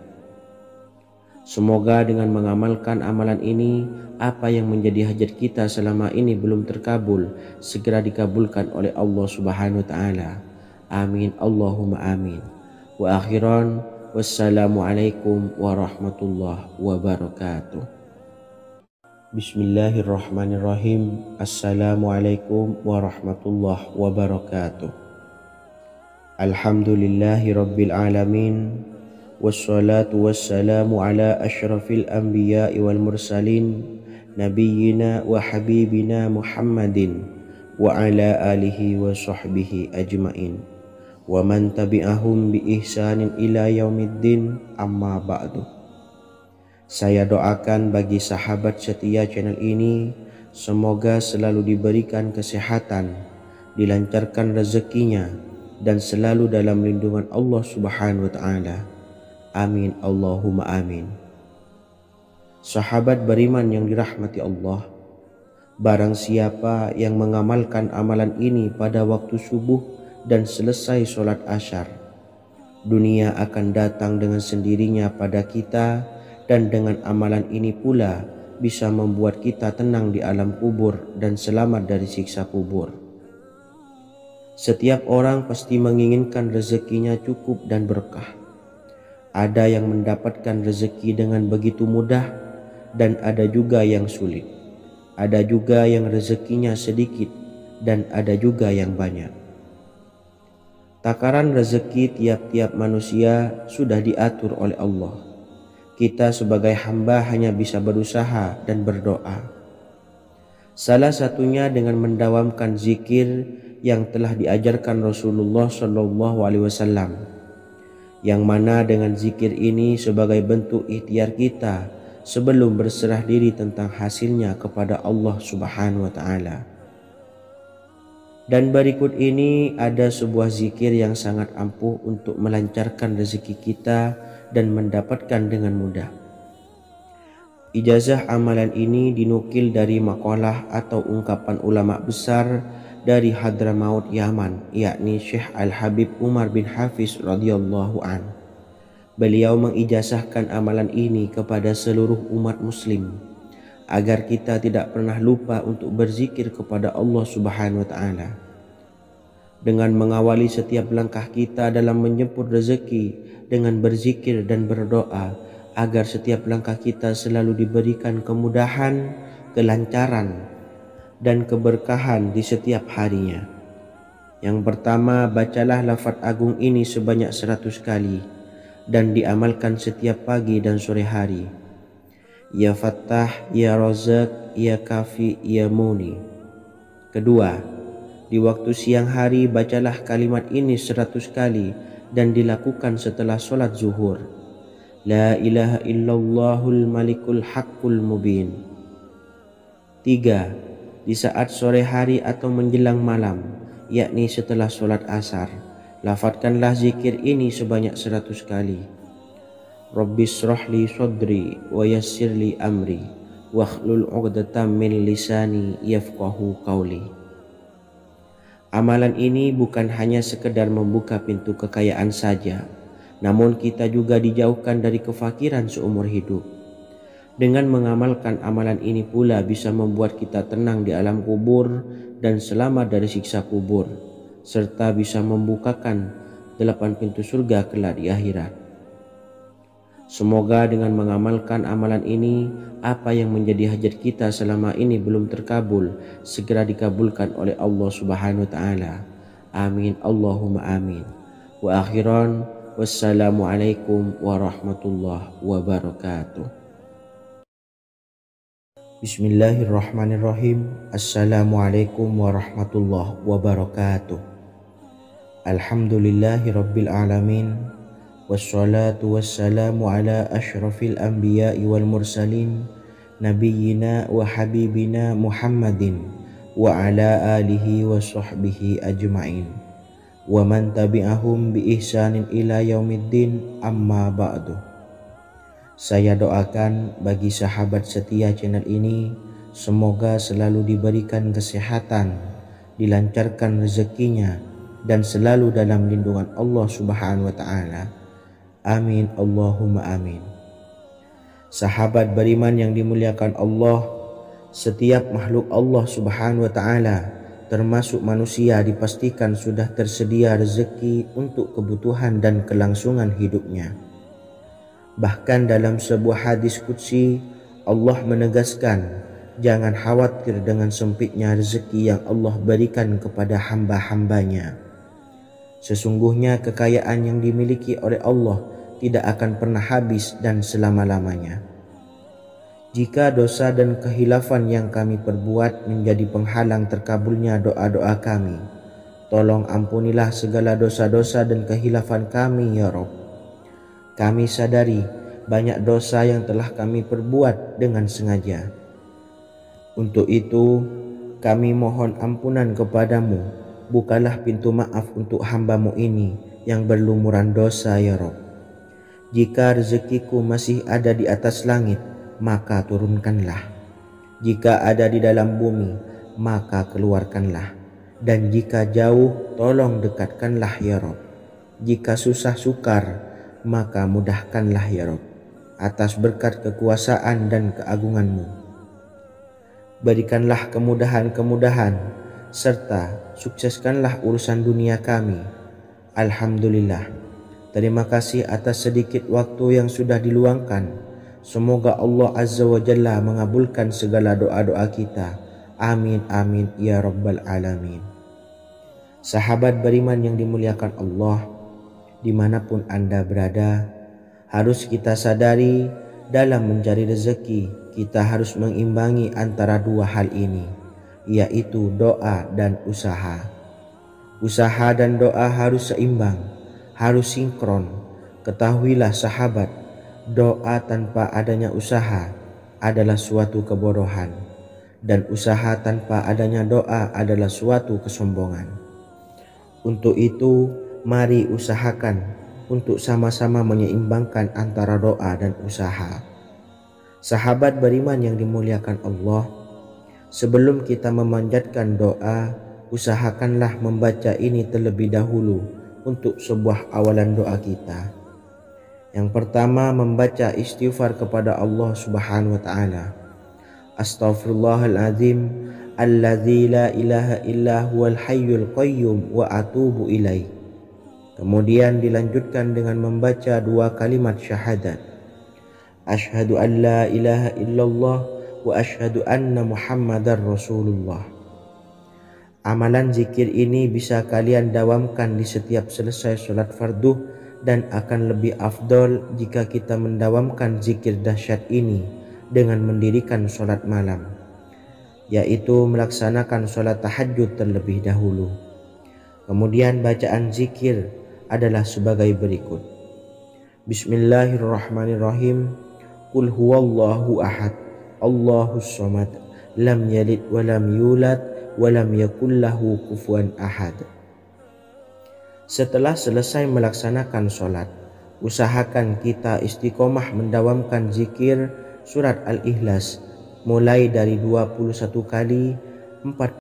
Semoga dengan mengamalkan amalan ini, apa yang menjadi hajat kita selama ini belum terkabul, segera dikabulkan oleh Allah Subhanahu wa Ta'ala. Amin, Allahumma amin. Wa akhiran, wassalamualaikum warahmatullahi wabarakatuh. Bismillahirrahmanirrahim. Assalamualaikum warahmatullahi wabarakatuh. Alhamdulillahi rabbil alamin. Wassalatu wassalamu ala ashrafil anbiya'i wal mursalin nabiyyina wa habibina Muhammadin wa ala alihi wa sahbihi ajmain wa man tabi'ahum bi ihsanin ila yaumiddin, amma ba'du. Saya doakan bagi sahabat setia channel ini, semoga selalu diberikan kesehatan, dilancarkan rezekinya, dan selalu dalam lindungan Allah Subhanahu wa Ta'ala. Amin, Allahumma amin. Sahabat beriman yang dirahmati Allah, barang siapa yang mengamalkan amalan ini pada waktu subuh dan selesai sholat asyar, dunia akan datang dengan sendirinya pada kita, dan dengan amalan ini pula bisa membuat kita tenang di alam kubur dan selamat dari siksa kubur. Setiap orang pasti menginginkan rezekinya cukup dan berkah. Ada yang mendapatkan rezeki dengan begitu mudah dan ada juga yang sulit. Ada juga yang rezekinya sedikit dan ada juga yang banyak. Takaran rezeki tiap-tiap manusia sudah diatur oleh Allah. Kita sebagai hamba hanya bisa berusaha dan berdoa. Salah satunya dengan mendawamkan zikir yang telah diajarkan Rasulullah SAW. Yang mana dengan zikir ini sebagai bentuk ikhtiar kita sebelum berserah diri tentang hasilnya kepada Allah Subhanahu wa Ta'ala. Dan berikut ini ada sebuah zikir yang sangat ampuh untuk melancarkan rezeki kita dan mendapatkan dengan mudah. Ijazah amalan ini dinukil dari makalah atau ungkapan ulama besar dari Hadramaut Yaman, yakni Syekh Al-Habib Umar bin Hafiz radhiyallahu an. Beliau mengijazahkan amalan ini kepada seluruh umat muslim agar kita tidak pernah lupa untuk berzikir kepada Allah Subhanahu wa Ta'ala. Dengan mengawali setiap langkah kita dalam menjemput rezeki dengan berzikir dan berdoa agar setiap langkah kita selalu diberikan kemudahan, kelancaran, dan keberkahan di setiap harinya. Yang pertama, bacalah lafaz agung ini sebanyak 100 kali dan diamalkan setiap pagi dan sore hari. Ya Fattah, Ya Razak, Ya Kafi, Ya Muni. Kedua, di waktu siang hari bacalah kalimat ini 100 kali dan dilakukan setelah sholat zuhur. La ilaha illallahul malikul haqqul mubin. 3. Di saat sore hari atau menjelang malam, yakni setelah sholat asar, lafadzkanlah zikir ini sebanyak 100 kali. Rabbishrahli sodri wa yassirli amri wahlul 'uqdatam min lisani yafqahu qawli. Amalan ini bukan hanya sekedar membuka pintu kekayaan saja, namun kita juga dijauhkan dari kefakiran seumur hidup. Dengan mengamalkan amalan ini pula bisa membuat kita tenang di alam kubur dan selamat dari siksa kubur, serta bisa membukakan 8 pintu surga kelak di akhirat. Semoga dengan mengamalkan amalan ini, apa yang menjadi hajat kita selama ini belum terkabul, segera dikabulkan oleh Allah Subhanahu wa Ta'ala. Amin, Allahumma amin. Wa akhiran, wassalamualaikum warahmatullahi wabarakatuh. Bismillahirrahmanirrahim. Assalamualaikum warahmatullahi wabarakatuh. Alhamdulillahi rabbil alamin. Wassalatu wassalamu ala ashrafil anbiya'i wal mursalin, nabiyyina wa habibina Muhammadin wa ala alihi wa sahbihi ajma'in, wa man tabi'ahum bi ihsanin ila yaumiddin, amma ba'du. Saya doakan bagi sahabat setia channel ini, semoga selalu diberikan kesehatan, dilancarkan rezekinya, dan selalu dalam lindungan Allah Subhanahu wa Ta'ala. Amin, Allahumma amin. Sahabat beriman yang dimuliakan Allah, setiap makhluk Allah Subhanahu wa Ta'ala, termasuk manusia, dipastikan sudah tersedia rezeki untuk kebutuhan dan kelangsungan hidupnya. Bahkan dalam sebuah hadis qudsi, Allah menegaskan, jangan khawatir dengan sempitnya rezeki yang Allah berikan kepada hamba-hambanya. Sesungguhnya kekayaan yang dimiliki oleh Allah tidak akan pernah habis dan selama-lamanya. Jika dosa dan kehilafan yang kami perbuat menjadi penghalang terkabulnya doa-doa kami, tolong ampunilah segala dosa-dosa dan kehilafan kami ya Rabb. Kami sadari banyak dosa yang telah kami perbuat dengan sengaja. Untuk itu, kami mohon ampunan kepadamu. Bukalah pintu maaf untuk hamba-Mu ini yang berlumuran dosa ya Rabb. Jika rezekiku masih ada di atas langit, maka turunkanlah. Jika ada di dalam bumi, maka keluarkanlah. Dan jika jauh, tolong dekatkanlah ya Rabb. Jika susah sukar, maka mudahkanlah ya Rabb, atas berkat kekuasaan dan keagungan-Mu. Berikanlah kemudahan-kemudahan, serta sukseskanlah urusan dunia kami. Alhamdulillah. Terima kasih atas sedikit waktu yang sudah diluangkan. Semoga Allah Azza wa Jalla mengabulkan segala doa-doa kita. Amin amin ya Rabbal alamin. Sahabat beriman yang dimuliakan Allah, dimanapun Anda berada, harus kita sadari dalam mencari rezeki kita harus mengimbangi antara dua hal ini, yaitu doa dan usaha. Usaha dan doa harus seimbang, harus sinkron. Ketahuilah sahabat, doa tanpa adanya usaha adalah suatu kebodohan, dan usaha tanpa adanya doa adalah suatu kesombongan. Untuk itu, mari usahakan untuk sama-sama menyeimbangkan antara doa dan usaha. Sahabat beriman yang dimuliakan Allah, sebelum kita memanjatkan doa, usahakanlah membaca ini terlebih dahulu untuk sebuah awalan doa kita. Yang pertama, membaca istighfar kepada Allah Subhanahu wa Ta'ala. Astaghfirullahaladzim alladzi la ilaha illa huwal hayyul qayyum wa atubu ilaih. Kemudian dilanjutkan dengan membaca dua kalimat syahadat. Asyhadu an la ilaha illallah wa asyhadu anna Muhammadar Rasulullah. Amalan zikir ini bisa kalian dawamkan di setiap selesai sholat fardu, dan akan lebih afdol jika kita mendawamkan zikir dahsyat ini dengan mendirikan sholat malam, yaitu melaksanakan sholat tahajud terlebih dahulu. Kemudian bacaan zikir adalah sebagai berikut. Bismillahirrahmanirrahim. Qul huwallahu ahad, Allahus samad, lam yalid wa lam yulad wa lam yakul lahu kufuwan ahad. Setelah selesai melaksanakan sholat, usahakan kita istiqomah mendawamkan zikir surat Al-Ikhlas mulai dari 21 kali, 40